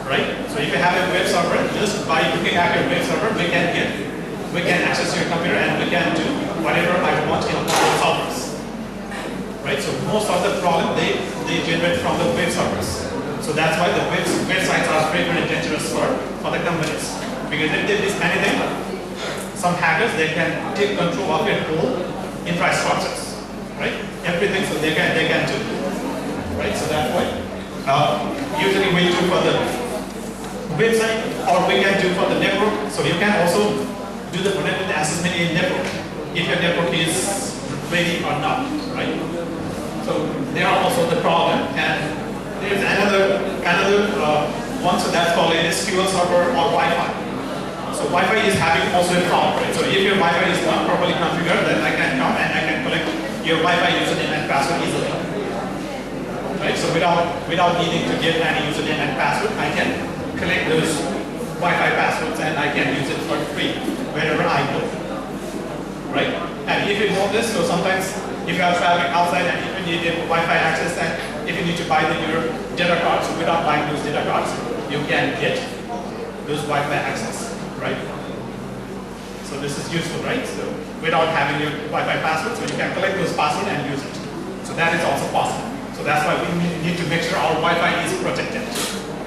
Speaker 2: right? So if you have a web server, just by looking at your web server, we can access your computer and we can do whatever I want in the servers, right? So most of the problem they generate from the web servers. So that's why the websites are very, very dangerous for the companies, because if they miss anything, some hackers, they can take control of your whole infrastructures, right? Everything, so they can do, right? So that's why usually we do for the website, or we can do for the network. So you can also do the vulnerability assessment in network if your network is ready or not, right? So there are also the problem, and there's another one, so that's called a SQL server or Wi-Fi. So Wi-Fi is having also a problem, right? So if your Wi-Fi is not properly configured, then I can come and I can collect your Wi-Fi username and password easily, right? So without needing to give any username and password, I can collect those Wi-Fi passwords and I can use it for free wherever I go, right? And if you know this, so sometimes if you are traveling outside and if you need a Wi-Fi access and if you need to buy your data cards, so without buying those data cards, you can get those Wi-Fi access, right? So this is useful, right? So without having your Wi-Fi password, so you can collect those passwords and use it. So that is also possible. So that's why we need to make sure our Wi-Fi is protected.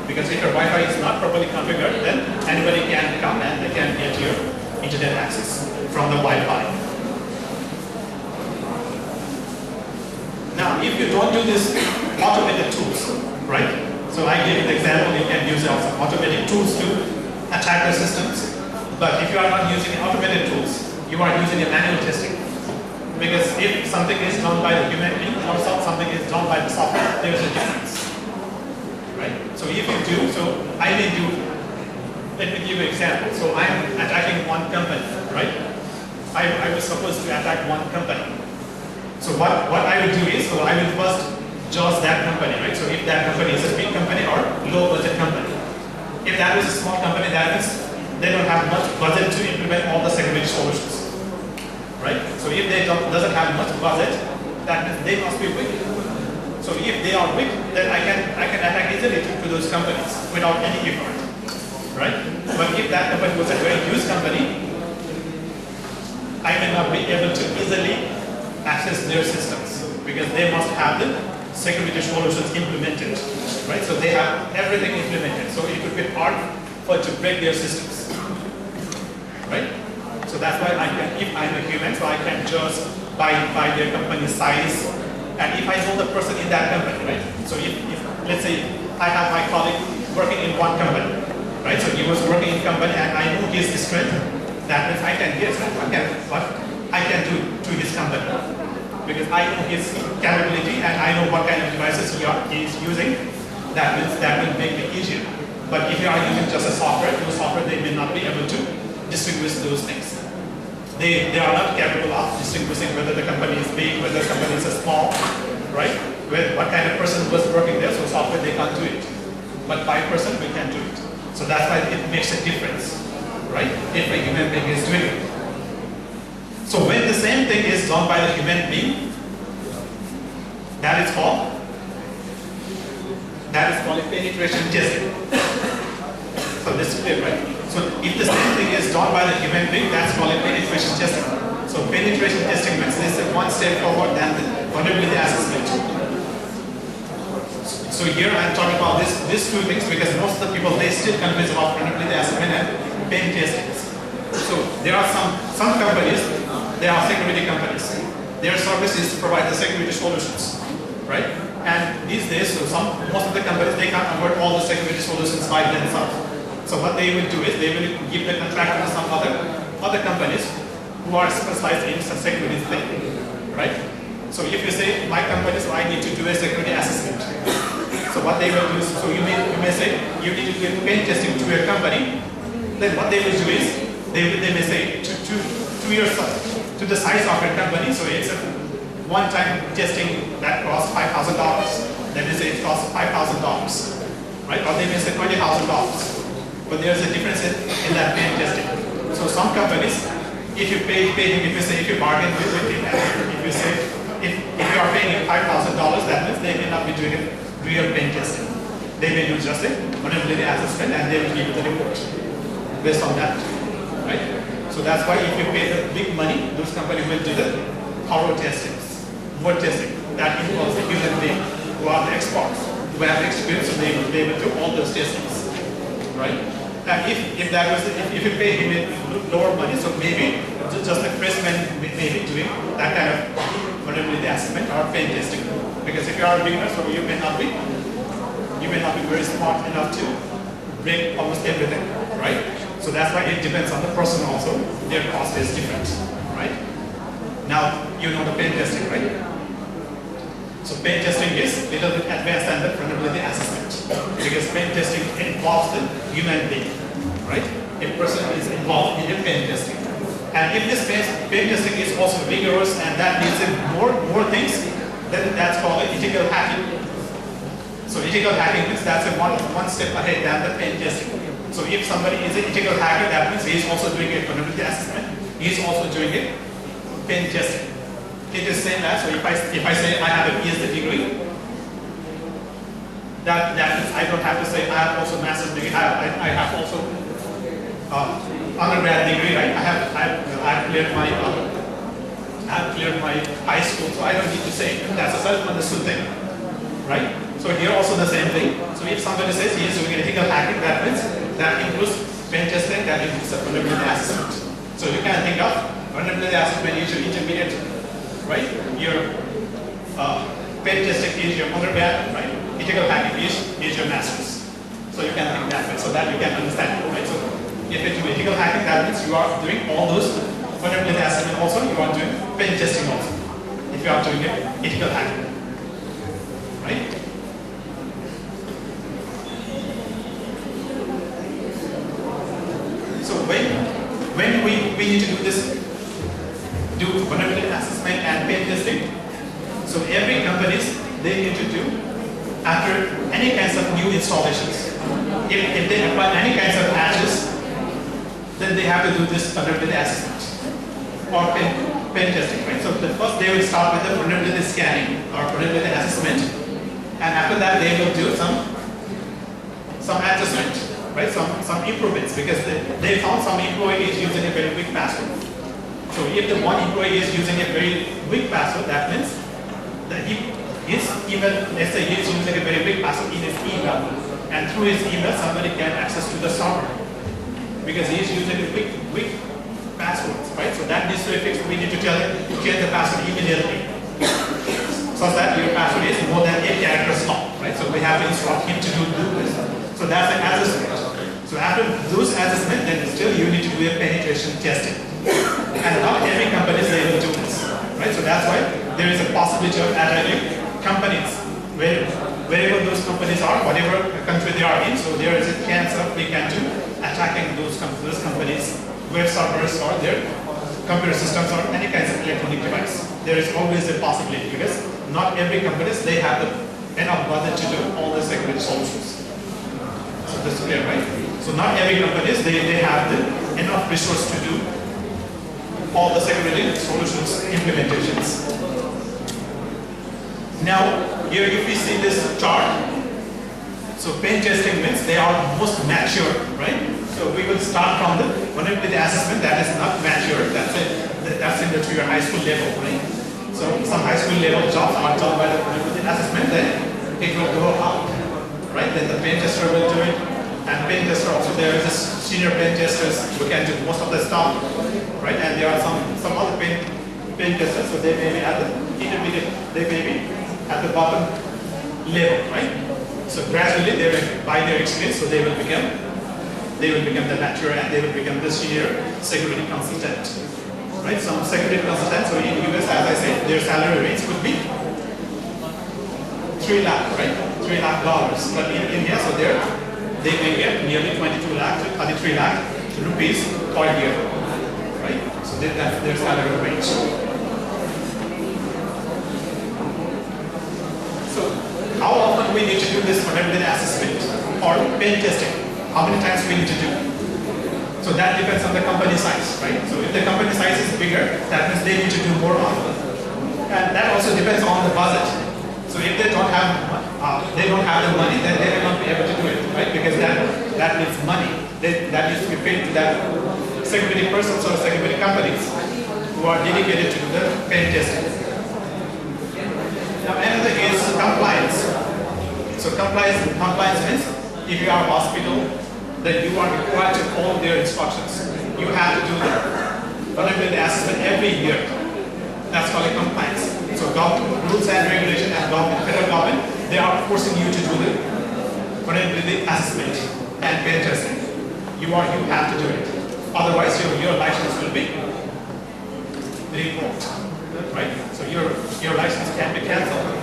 Speaker 2: Because if your Wi-Fi is not properly configured, then anybody can come and they can get your internet access from the Wi-Fi. Now, if you don't do this automated tools, right? So I gave the example, you can use also automated tools to attack the systems. But if you are not using automated tools, you are using a manual testing. Because if something is done by the human being or something is done by the software, there is a difference. Right? So if you do, so I may do, let me give you an example. So I'm attacking one company, right? I was supposed to attack one company. So what I will do is, so I will first judge that company, right? So if that company is a big company or low budget company. If that is a small company, that means they don't have much budget to implement all the security solutions, right? So if they doesn't have much budget, that means they must be weak. So if they are weak, then I can attack easily to those companies without any effort, right? But if that company was a very huge company, I may not be able to easily access their systems because they must have the security solutions implemented, right? So they have everything implemented. So it would be hard to break their systems, right? So that's why I can, if I'm a human, so I can just by their company size, and if I know the person in that company, right? So if let's say I have my colleague working in one company, right? So he was working in company and I know his strength, that means I can guess what I can do to his company. Because I know his capability and I know what kind of devices he is using, that means that will make it easier. But if you are using just a software, those software, they may not be able to distinguish those things. They are not capable of distinguishing whether the company is big, whether the company is small, right? What kind of person was working there, so software they can't do it. But by person we can do it. So that's why it makes a difference, right? If a human being is doing it. So when the same thing is done by the human being, that is called a penetration testing. So this is clear, right? So if the same thing is done by the human being, that's called a penetration testing. So penetration testing means this is one step forward than the vulnerability assessment. So here I'm talking about these two things because most of the people, they still confuse about vulnerability assessment and pen testing. So there are some companies, they are security companies. Their service is to provide the security solutions, right? And these days, so most of the companies, they can't afford all the security solutions by themselves. So what they will do is they will give the contract to some other companies who are specialized in security thing, right? So if you say my company, so I need to do a security assessment. So what they will do is, so you may say you need to do pen testing to your company. Then what they will do is they may say to your to the size of your company. So it's 1 one-time testing that costs $5,000. Let me say it costs $5,000, right? Or they may say $20,000. But there's a difference in that pen testing. So some companies, if you pay him, if you bargain with him, if you say, if you are paying him $5,000, that means they may not be doing real pen testing. They may do just a vulnerability assessment and they will give you the report based on that, right? So that's why if you pay the big money, those companies will do the thorough testings, more testing. That involves the human being who are the experts, who have experience, so they will be able to do all those testings, right? And if you pay him lower money, so maybe just a freshman may be doing that kind of vulnerability assessment or pen testing. Because if you are a beginner, so you may not be very smart enough to break almost everything, right? So that's why it depends on the person also. Their cost is different, right? Now, you know the pen testing, right? So pen testing is a little bit advanced than the vulnerability assessment. Because pen testing involves the human being, right? A person is involved in the pen testing. And if this pen testing is also rigorous and that needs more things, then that's called ethical hacking. So ethical hacking means that's one step ahead than the pen testing. So if somebody is an ethical hacker, that means he is also doing a vulnerability assessment. He is also doing a pen testing. It is same as, so if I say I have a PhD degree, that means I don't have to say I have also master's degree. I have also undergrad degree, right? I've cleared my high school, so I don't need to say it. That's a self-understood thing, right? So here also the same thing. So if somebody says he is doing ethical hacking, that means that includes pen testing, that includes a vulnerability assessment. So you can think of vulnerability assessment is your intermediate, right? Your pen testing is your undergrad, right? Ethical hacking is your master's. So you can think that way, so that you can understand, right? So if you do ethical hacking, that means you are doing all those vulnerability assessment also, you are doing pen testing also. If you are doing ethical hacking, right? So when we need to do vulnerability assessment and pen testing, so every companies, they need to do after any kinds of new installations. If they apply any kinds of patches, then they have to do this vulnerability assessment or pen testing, right? So the first they will start with the vulnerability scanning or vulnerability assessment, and after that they will do some adjustment. Right, some improvements, because they found some employee is using a very weak password. So if the one employee is using a very weak password, that means that his email, let's say he is using a very weak password in his email, and through his email somebody can access to the server because he is using a weak passwords, right? So that needs to be fixed. We need to tell him to change the password immediately, so that your password is more than 8 characters long, right? So we have to instruct him to do this. So that's an assessment. So after those assessment, then still you need to do a penetration testing. And not every company is able to do this, right? So that's why there is a possibility of attacking companies wherever those companies are, whatever country they are in. So there is a chance of we can do attacking those companies, web servers or their computer systems or any kinds of electronic device. There is always a possibility because not every company they have enough budget to do all the security solutions. So that's clear, right? So not every company they have enough resource to do all the security solutions implementations. Now, here if we see this chart, so pen testing means they are most mature, right? So we will start from the vulnerability assessment that is not mature, that's in to your high school level, right? So some high school level jobs are done by the vulnerability assessment, then it will go out, right? Then the pen tester will do it. And pen tester also, there is a senior pen testers who can do most of the stuff, right? And there are some other pen testers, so they may be at the intermediate, they may be at the bottom level, right? So gradually, by their experience, so they will become the mature and they will become the senior security consultant, right? Some security consultants, so in US, as I said, their salary range could be $3 lakh, right? $3 lakh. But in India, so they may get nearly 22 lakh to 33 lakh rupees per year, right? So that's their salary range. So how often we need to do this vulnerability assessment or pen testing? How many times we need to do? So that depends on the company size, right? So if the company size is bigger, that means they need to do more often. And that also depends on the budget. So if they don't have the money, then they will not be able to do it, right? Because that needs money. That needs to be paid to that security persons or security companies who are dedicated to the pen testing. Now another is compliance. So compliance means if you are a hospital, then you are required to follow their instructions. You have to do the vulnerability assessment every year. That's called a compliance. So government rules and regulations and federal government, they are forcing you to do the vulnerability assessment and pen testing. You have to do it. Otherwise, your license will be revoked, right? So your license can be cancelled.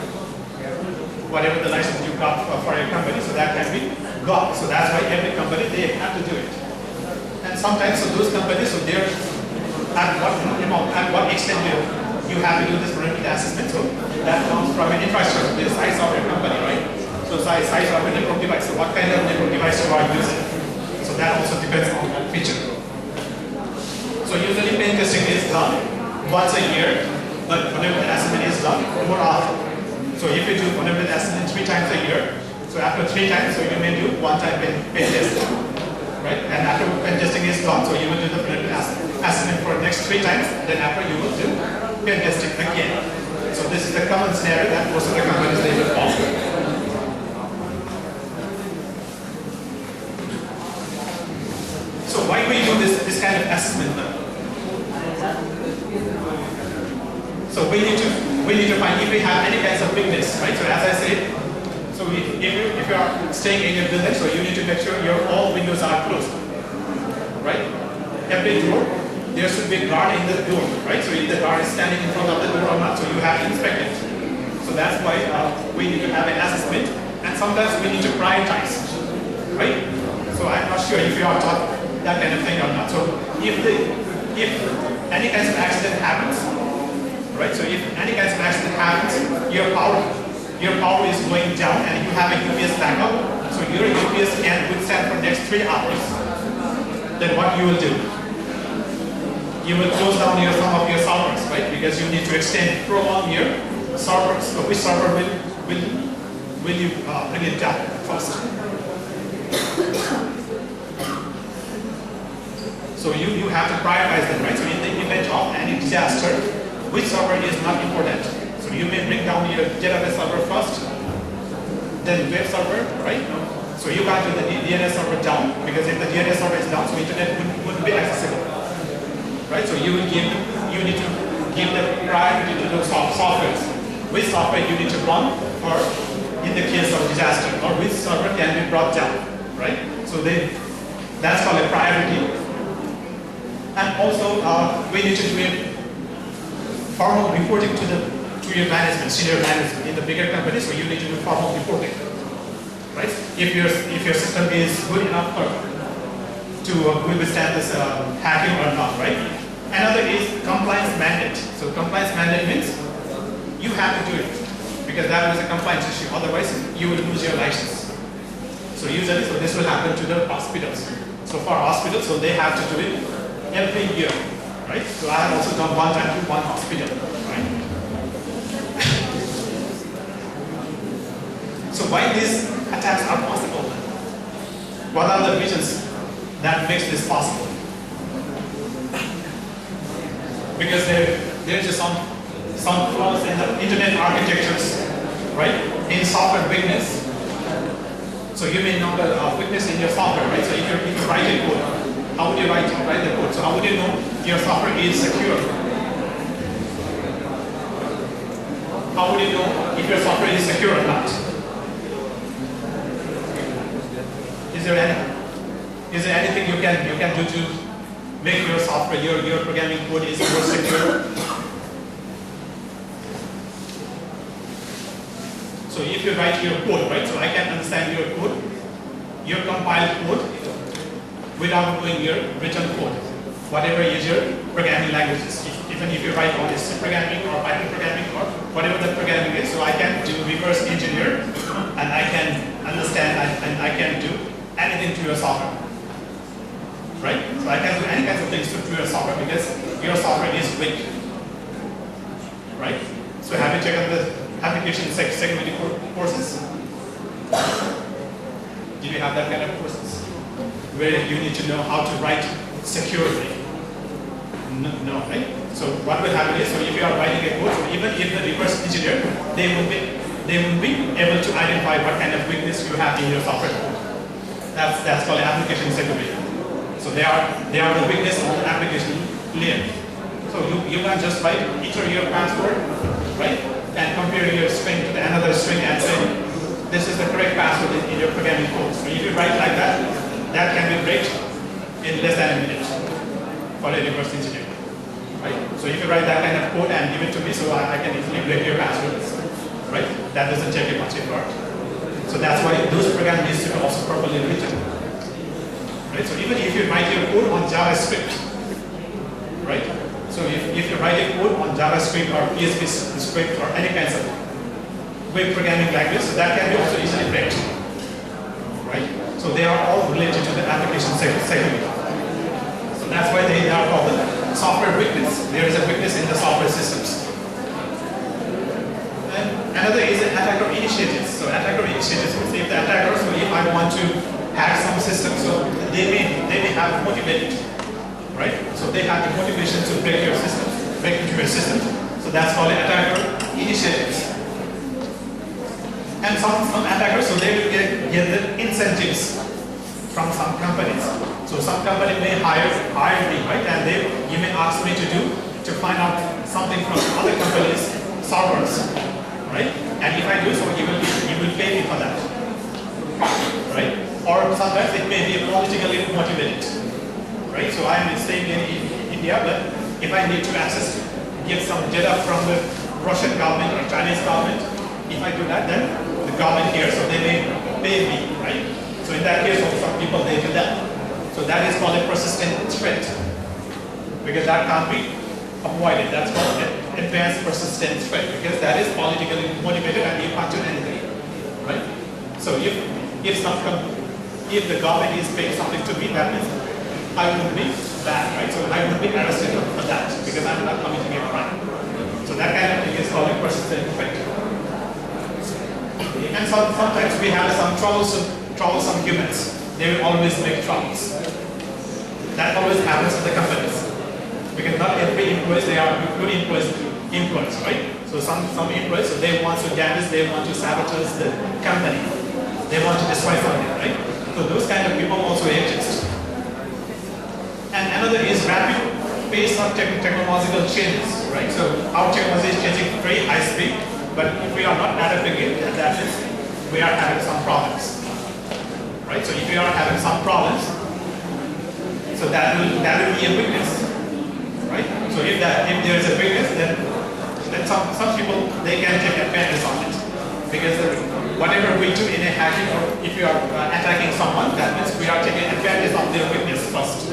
Speaker 2: Whatever the license you got for your company, so that can be got. So that's why every company, they have to do it. And sometimes, so those companies, so they're at what amount, at what extent you have to do this vulnerability assessment. So that comes from an infrastructure, the size of your company, right? So size of a network device. So what kind of network device you are using. So that also depends on that feature. So usually pen testing is done once a year, but vulnerability assessment is done more often. So if you do vulnerability assessment 3 times a year, so after 3 times, so you may do 1 time pen testing, right? And after pen testing is done, so you will do the vulnerability assessment for the next 3 times, then after you will do pen testing again. So this is the common scenario that most of the companies, they will follow. So why do we do this kind of assessment then? So we need to find if we have any kinds of weakness, right? So as I said, so if you are staying in your building, so you need to make sure your all windows are closed, right? Every door, there should be a guard in the door, right? So if the guard is standing in front of the door or not, so you have to inspect it. So that's why we need to have an assessment, and sometimes we need to prioritize, right? So I'm not sure if you are taught that kind of thing or not. So if any kinds of accident happens, right? So if any kinds of accident happens, your power is going down and you have a UPS backup, so your UPS can withstand for the next 3 hours. Then what you will do? You will close down some of your servers, right? Because you need to prolong your servers. So which server will you bring it down first? So you have to prioritize them, right? So in the event of any disaster, which server is not important? So you may bring down your database server first, then web server, right? So you can't do the DNS server down, because if the DNS server is down, so internet wouldn't be accessible, right? So you need to give the priority to those softwares. Which software you need to run, or in the case of disaster, or which server can be brought down, right? So that's called a priority. And also we need to do a formal reporting to your management, senior management in the bigger companies. So you need to do formal reporting, right? If your system is good enough to withstand this hacking or not, right? Another is compliance mandate. So compliance mandate means you have to do it because that was a compliance issue. Otherwise, you will lose your license. So usually, so this will happen to the hospitals. So for hospitals, so they have to do it every year, right? So I have also done 1 time to 1 hospital, right? So why these attacks are possible? What are the reasons that makes this possible? Because there's just some flaws in the internet architectures, right? In software weakness. So you may know the weakness in your software, right? So if you write a code, how would you write the code? So how would you know your software is secure? How would you know if your software is secure or not? Is there anything you can do to make your software, your programming code is more secure? So if you write your code, right? So I can understand your code, your compiled code, without knowing your written code, whatever is your programming languages. Even if you write all this programming or Python programming or whatever the programming is, so I can do reverse engineering understand and I can do anything to your software. Right? So I can do any kinds of things to your software because your software is weak. Right? So have you taken the application security courses? Did you have that kind of courses? Where you need to know how to write securely? No, right? So what will happen is, so if you are writing a code, so even if the reverse engineer, they will be able to identify what kind of weakness you have in your software code. That's called application security. So they are the weakness on the application layer. So you can just write enter your password, right? And compare your string to another string and say, this is the correct password in your programming code. So if you write like that, that can be break in less than a minute for a reverse engineer. Right? So if you write that kind of code and give it to me, so I can easily break your passwords. Right? That doesn't take much effort. So that's why those programs needs to be also properly written. Right? So even if you write your code on JavaScript, right? So if you write a code on JavaScript or PHP script or any kinds of web programming language, so that can be also easily break. Right? So they are all related to the application security. So that's why they are called the software weakness. There is a weakness in the software systems. And another is attacker initiatives. So attacker initiatives means if the attacker, so if I want to hack some system, so they may have motivated, right? So they have the motivation to break your system, break into your system. So that's called attacker initiatives. And some attackers, so they will get the incentives from some companies. So some company may hire me, right? And you may ask me to find out something from other companies' servers, right? And if I do so, you will pay me for that, right? Or sometimes it may be politically motivated, right? So I am staying in India, but if I need to get some data from the Russian government or Chinese government, if I do that, then the government here, so they may pay me, right? So in that case, some people they do that. So that is called a persistent threat, because that can't be avoided. That's called an advanced persistent threat, because that is politically motivated and you can't do anything, right? So if the government is paying something to me, that means I will be bad, right? So I will be arrested for that because I'm not committing a crime. So that kind of thing is called a persistent threat. And sometimes we have some troublesome humans. They will always make troubles. That always happens in the companies. Because not every employees, they are good employees, right? So some employees, so they want to damage, they want to sabotage the company. They want to destroy something, right? So those kind of people also exist. And another is rapid pace of technological changes, right? So our technology is changing very high speed, but if we are not adapting it, that means we are having some problems. Right? So if you are having some problems, so that will be a weakness. Right? So if there is a weakness, then some people they can take advantage of it. Because whatever we do in a hacking, or if you are attacking someone, that means we are taking advantage of their weakness first.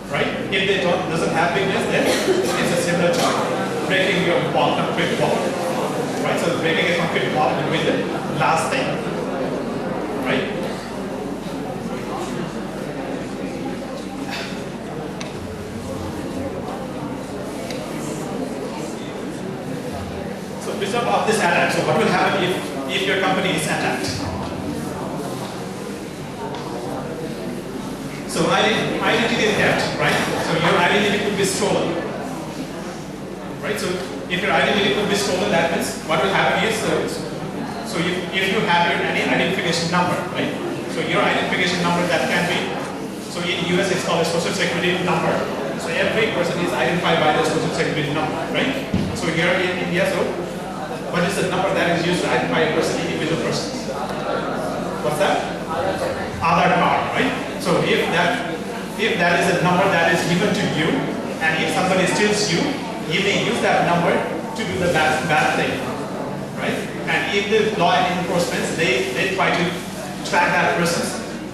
Speaker 2: Right? If they doesn't have weakness, then it's a similar to breaking your concrete wall. Right? So breaking a concrete wall will be the last thing. Right? So result of this attack. So what will happen if your company is attacked? So identity theft, right? So your identity could be stolen. Right? So if your identity could be stolen, that means what will happen is, so if you have your any identification number, right? So your identification number that can be, so in US it's called a social security number. So every person is identified by the social security number, right? So here in India, so what is the number that is used to identify a person, individual person? What's that? Aadhaar card, right? So if that is a number that is given to you, and if somebody steals you may use that number to do the bad thing, right? And if the law enforcement they try to track that person,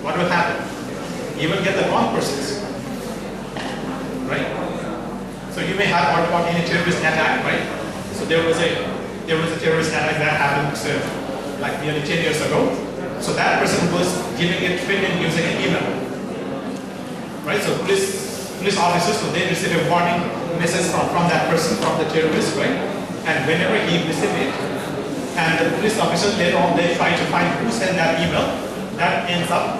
Speaker 2: what will happen? You will get the wrong persons, right? So you may have heard about any terrorist attack, right? So there was a terrorist attack that happened like nearly 10 years ago, So that person was giving it training using an email. Right? So police officers, so they receive a warning message from that person, from the terrorist, right? And whenever he receives it, and the police officers later on they try to find who sent that email, that ends up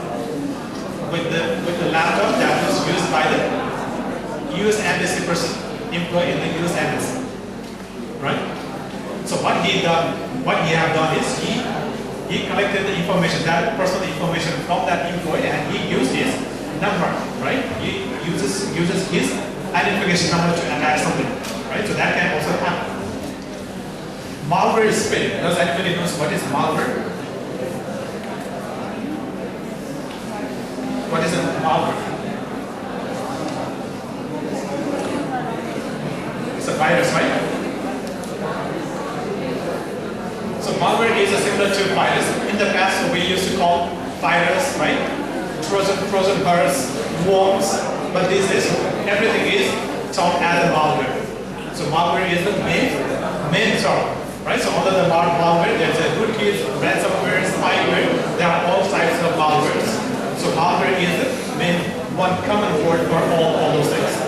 Speaker 2: with the laptop that was used by the US embassy person, employee in the US embassy. Right? So what he have done is he collected the information, that personal information from that employee, and he used his number, right? He uses his identification number to attack something, right? So that can also happen. Malware is spreading. Does anybody knows what is malware? What is a malware? It's a virus, right? So malware is similar to virus. In the past, we used to call virus, right? Trojan virus, worms, but these days everything is termed as a malware. So malware is the main term, right? So under the malware, there's a rootkit, ransomware, spyware. There are all types of malwares. So malware is the main one common word for all those things.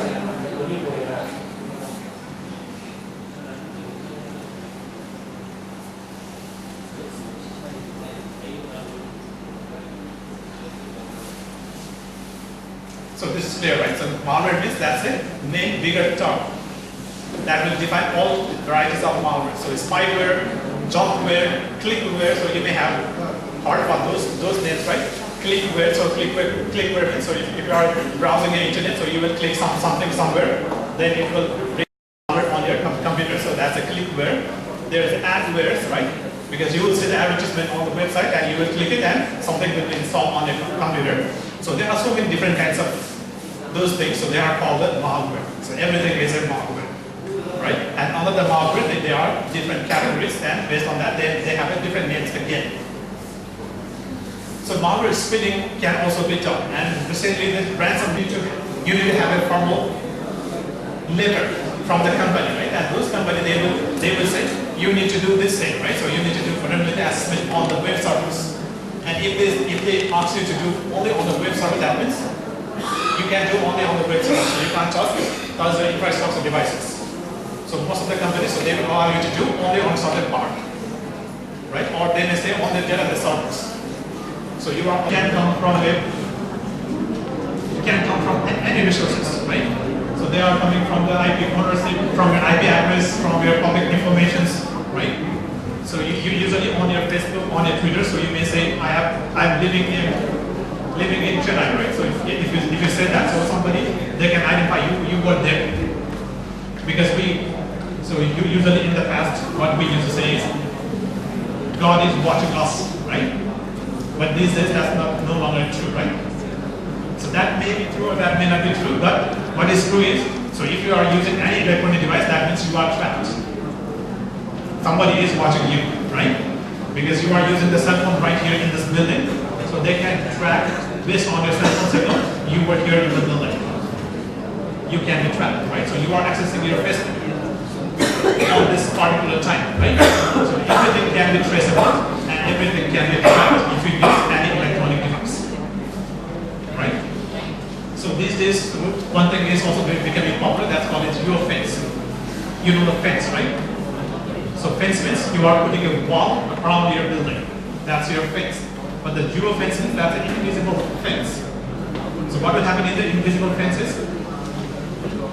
Speaker 2: So this is clear, right? So malware means that's a main bigger term that will define all varieties of malware. So spyware, junkware, clickware. So you may have heard about those names, right? Clickware. So clickware means so if you are browsing the internet, so you will click something somewhere, then it will bring malware on your computer. So that's a clickware. There's adwares, right? Because you will see the advertisement on the website and you will click it and something will be installed on your computer. So there are so many different kinds of those things, so they are called the malware. So everything is a malware, right? And under the malware, they are different categories, and based on that, they have a different names again. So malware spreading can also be done, and recently the ransom you need to have a formal letter from the company, right? And those companies they will say you need to do this thing, right? So you need to do vulnerability assessment on the web servers. And if they ask you to do only on the web server, that means you can do only on the web server. So you can't touch the infrastructure devices. So most of the companies, so they will allow you to do only on certain part, right? Or they may say only data the servers. So you can come from any resources, right? So they are coming from the IP ownership, from your IP address, from your public informations, right? So you usually on your Facebook, on your Twitter, so you may say, I'm living in Chennai, right? So if you say that, so somebody, they can identify you were there. Because usually in the past, what we used to say is, God is watching us, right? But these days, that's no longer true, right? So that may be true or that may not be true, but what is true is, so if you are using any electronic device, that means you are tracked. Somebody is watching you, right? Because you are using the cell phone right here in this building, so they can track based on your cell phone signal, you were here in the building. You can be tracked, right? So you are accessing your Facebook on this particular time, right? So everything can be traceable and everything can be tracked if you use any electronic device, right? So these days, one thing is also becoming popular, that's called geofence. You know the fence, right? So fence means you are putting a wall around your building. That's your fence. But the geofence means that's an invisible fence. So what will happen in the invisible fences?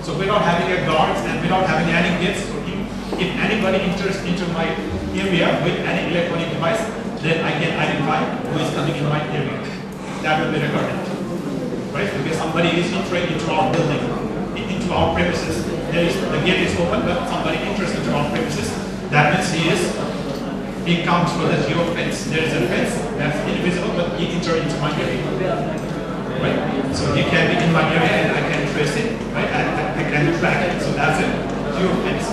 Speaker 2: So without having a guards and without having any gates, if anybody enters into my area with any electronic device, then I can identify who is coming in my area. That will be recorded, right? Because somebody is entering into our building, into our premises. The gate is open, but somebody enters into our premises. That means he comes through the geofence. There is a fence that's invisible, but he enters into my area, right? So he can be in my area and I can trace it, right? I can track it. So that's it, geofence.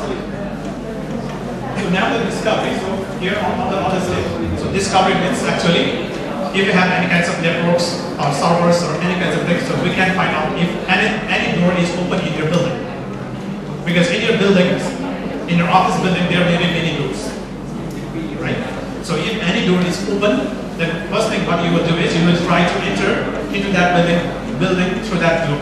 Speaker 2: So now the discovery. So here on the other side. So discovery means actually, if you have any kinds of networks or servers or any kinds of things, so we can find out if any door is open in your building. Because in your buildings, in your office building, there may be many doors, right? So if any door is open, then first thing what you will do is you will try to enter into that building through that door.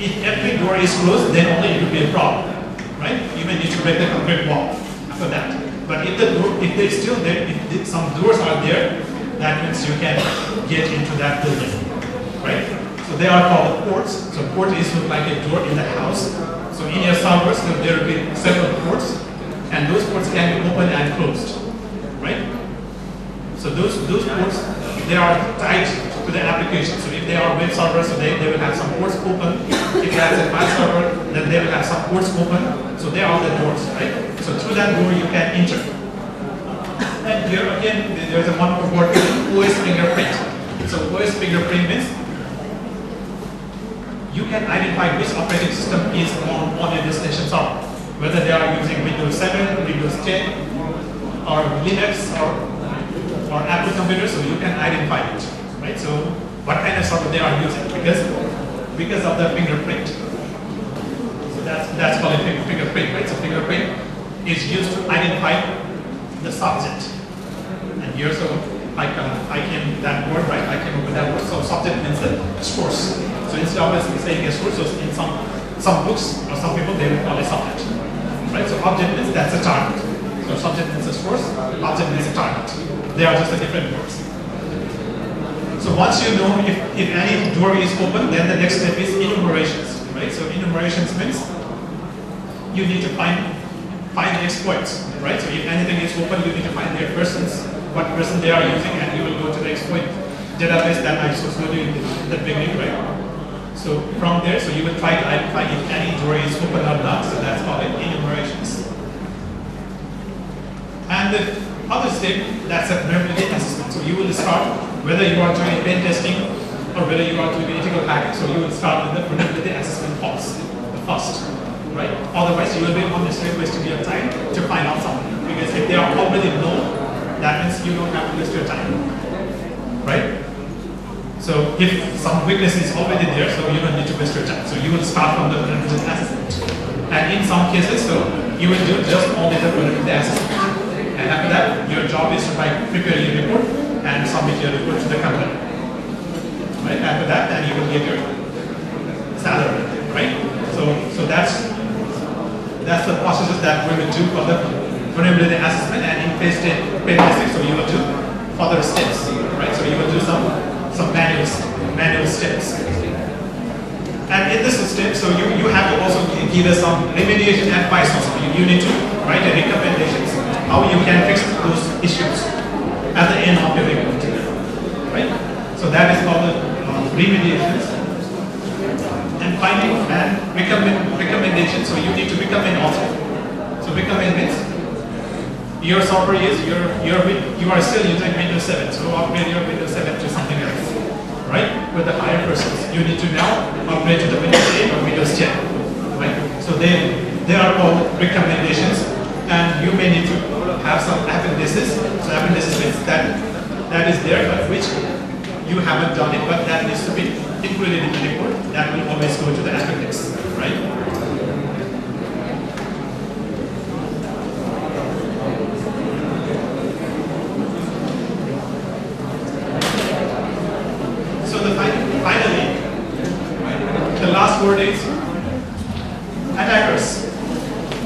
Speaker 2: If every door is closed, then only it will be a problem, right? You may need to break the concrete wall after that. But if they're still there, if some doors are there, that means you can get into that building, right? So they are called ports. So port is look like a door in the house. So in your servers, there will be several ports, and those ports can be opened and closed, right? So those ports, they are tied to the application. So if they are web servers, so they will have some ports open. If that's a file server, then they will have some ports open. So they are the doors, right? So through that door you can enter. And here again, there's a one more word, OS fingerprint. So OS fingerprint means you can identify which operating system is on your destination server. Whether they are using Windows 7, Windows 10, or Linux, or Apple computer, so you can identify it, right? So what kind of software they are using because of the fingerprint. So that's called a fingerprint, right? So fingerprint is used to identify the subject. And here, so I can that word, right? I can open that word. So subject means the source. So instead of saying a source, so in some books or some people they will call a subject, right? So object means that's a target. So subject means a source, object means a target. They are just a different words. So once you know if any door is open, then the next step is enumerations, right? So enumerations means you need to find the exploits, right? So if anything is open, you need to find their persons, what person they are using, and you will go to the exploit database that I showed you in the beginning, right? So from there, so you will try to identify if any door is open or not. So that's called enumerations. And the other step, that's a vulnerability assessment. So you will start, whether you are doing pen testing or whether you are doing ethical hacking, so you will start with the vulnerability assessment first, right? Otherwise, you will be unnecessarily wasting your time to find out something. Because if they are already known, that means you don't have to waste your time, right? So if some weakness is already there, so you don't need to waste your time. So you will start from the vulnerability assessment. And in some cases, so you will do just only the vulnerability assessment. And after that, your job is to prepare your report and submit your report to the company. Right? After that, then you will get your salary. Right? So that's the processes that we will do for the vulnerability assessment, and in phase testing, so you will do further steps. Right? So you will do some manual steps. And in this step, so you have to also give us some remediation advice. Also, you need to write a recommendations how you can fix those issues at the end of your report, right? So that is called the remediations. And finally, recommendation. So you need to recommend also. So recommend means your software is you are still using Windows 7, so upgrade your Windows 7 to something else, right? With the higher versions, you need to now upgrade to the Windows 8 or Windows 10, right? So they are called recommendations, and you may need to have some appendices. So appendices means that is there, but which you haven't done it, but that needs to be included in the report. That will always go to the appendix, right? So finally, the last word is attackers.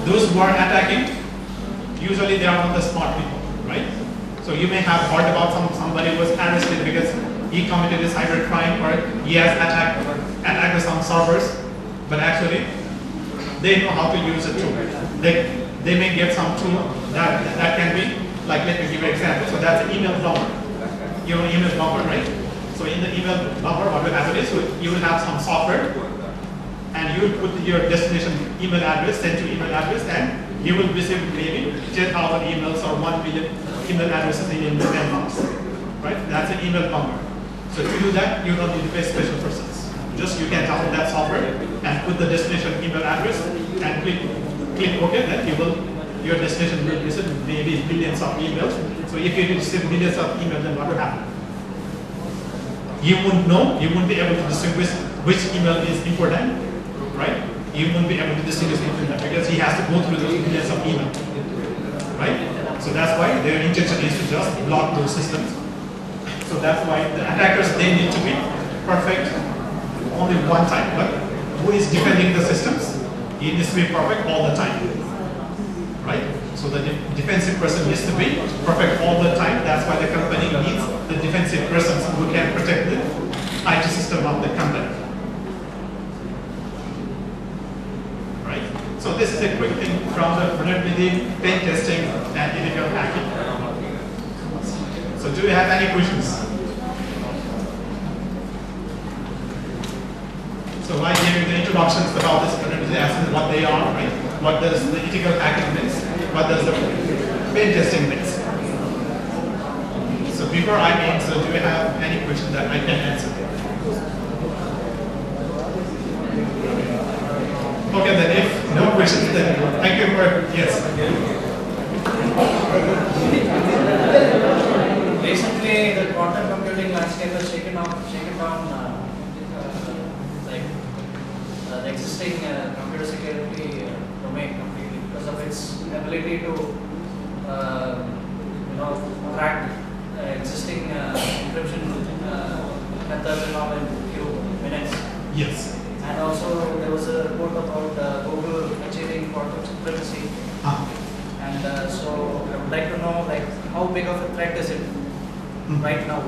Speaker 2: Those who are attacking, usually they are not the smart people, right? So you may have heard about somebody was arrested because he committed a cyber crime, or he has attacked some servers, but actually they know how to use a tool. They may get some tool that can be, like, let me give you an example. So that's an email bumper. You have an email bumper, right? So in the email bumper, what will happen is you will have some software, and you will put your destination email address, send to email address, and you will receive maybe 10,000 emails or 1 million email addresses in your mailbox, right? That's an email bumper. So to do that, you don't need to pay special persons. Just you can download that software and put the destination email address and click OK, then your destination will receive maybe billions of emails. So if you receive billions of emails, then what will happen? You won't know, you won't be able to distinguish which email is important, right? You won't be able to distinguish between them because he has to go through those billions of emails, right? So that's why their intention is to just block those systems. So that's why the attackers, they need to be perfect only one time. But who is defending the systems? He needs to be perfect all the time, right? So the defensive person needs to be perfect all the time. That's why the company needs the defensive persons who can protect the IT system of the company. Right? So this is a quick thing from the vulnerability, pen testing, and ethical hacking. So do you have any questions? So I gave you the introductions about this vulnerability assets, what they are, right? What does the ethical hacking mean? What does the pen testing mean? So before I answer, do you have any questions that I can answer? Okay, then if no questions, then thank you for, yes.
Speaker 3: Recently, the quantum computing landscape has shaken down the existing computer security domain completely because of its ability to crack existing encryption methods in a few minutes.
Speaker 2: Yes.
Speaker 3: And also there was a report about Google achieving quantum supremacy. And so I would like to know how big of a threat is it right now?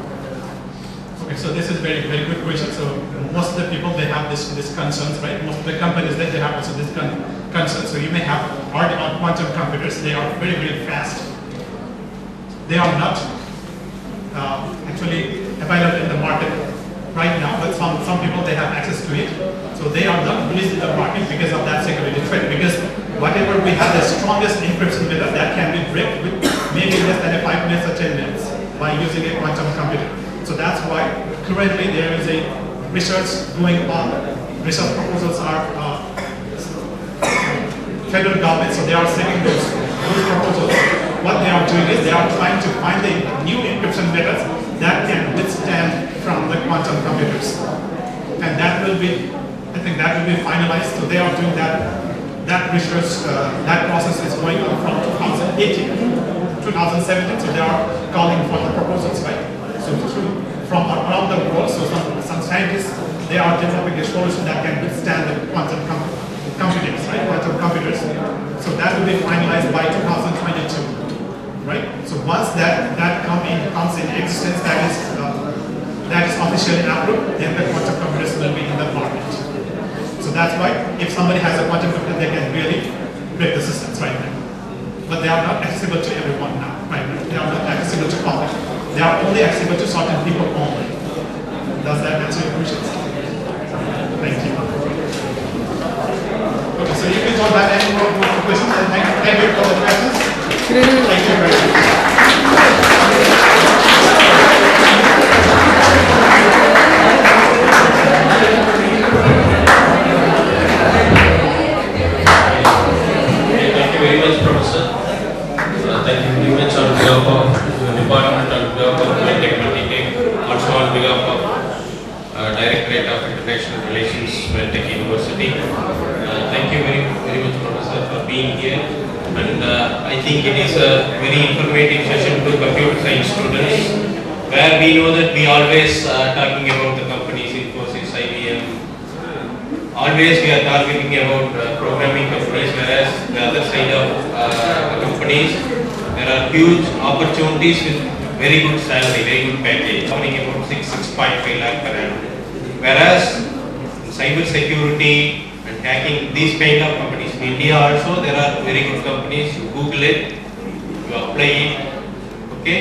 Speaker 2: Okay, so this is very good question. So most of the people, they have this concerns, right? Most of the companies that they have also this concern. So you may have quantum computers. They are very fast. They are not actually available in the market right now, but some people, they have access to it. So they are not released in the market because of that security threat. Because whatever we have the strongest encryption method that can be break with maybe less than 5 minutes or 10 minutes by using a quantum computer. So that's why currently there is a research going on. Research proposals are federal government, so they are seeking those proposals. What they are doing is they are trying to find the new encryption methods that can withstand from the quantum computers. And that will be, I think that will be finalized. So they are doing that research, that process is going on from 2018, 2017. So they are calling for the proposals, right? So from around the world, so some scientists, they are developing a solution that can withstand the quantum computers, right? Quantum computers. So that will be finalized by 2022, right? So once that comes in existence, that is officially approved, then the quantum computers will be in the market. So that's why if somebody has a quantum computer, they can really break the systems right now. But they are not accessible to everyone now, right? They are not accessible to public. They are only accessible to certain people only. Does that answer your questions? Thank you. Okay, so you can talk about any more questions. And thank you for the questions. Thank you very much.
Speaker 4: Thank you very much, Professor. Thank you very much on behalf of the department, on behalf of Veltech Multitech, also on behalf of Directorate of International Relations, Veltech University. Thank you very much, Professor, for being here. And I think it is a very informative session to computer science students, where we know that we always talking about the companies, Infosys, IBM. Always we are targeting about programming companies, whereas the other side of companies, there are huge opportunities with very good salary, very good package, earning about 6.5 lakh per annum. Whereas in cyber security and hacking, these kind of companies, in India also there are very good companies. You Google it, you apply it, okay,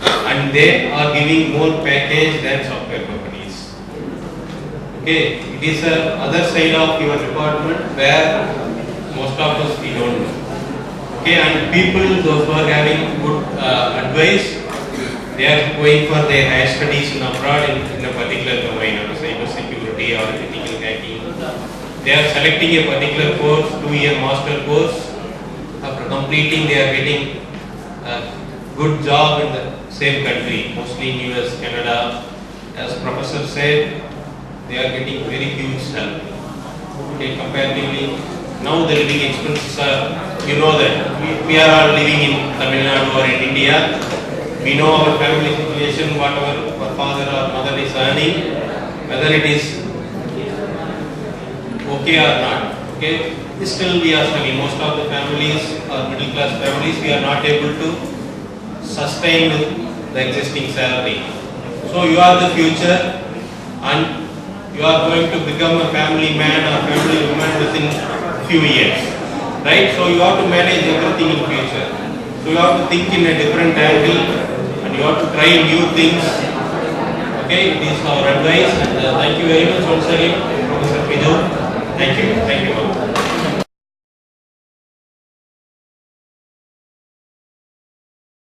Speaker 4: and they are giving more package than software companies. Okay, it is the other side of your department where most of us we don't know. Okay, and people, those who are having good advice, they are going for their higher studies in abroad in a particular domain, or cyber security or ethical hacking. They are selecting a particular course, 2-year master course. After completing, they are getting a good job in the same country, mostly in US, Canada. As Professor said, they are getting very huge salary. Okay, comparatively, Now the living expenses are, you know that we are all living in Tamil Nadu or in India. We know our family situation, whatever our father or mother is earning, whether it is okay or not. Okay, still we are struggling. Most of the families or middle class families, we are not able to sustain with the existing salary. So you are the future, and you are going to become a family man or family woman within few years, right? So you have to manage everything in future. So you have to think in a different angle, and you have to try new things. Okay, it is our advice, and thank you very much once again, Professor Biju. Thank you.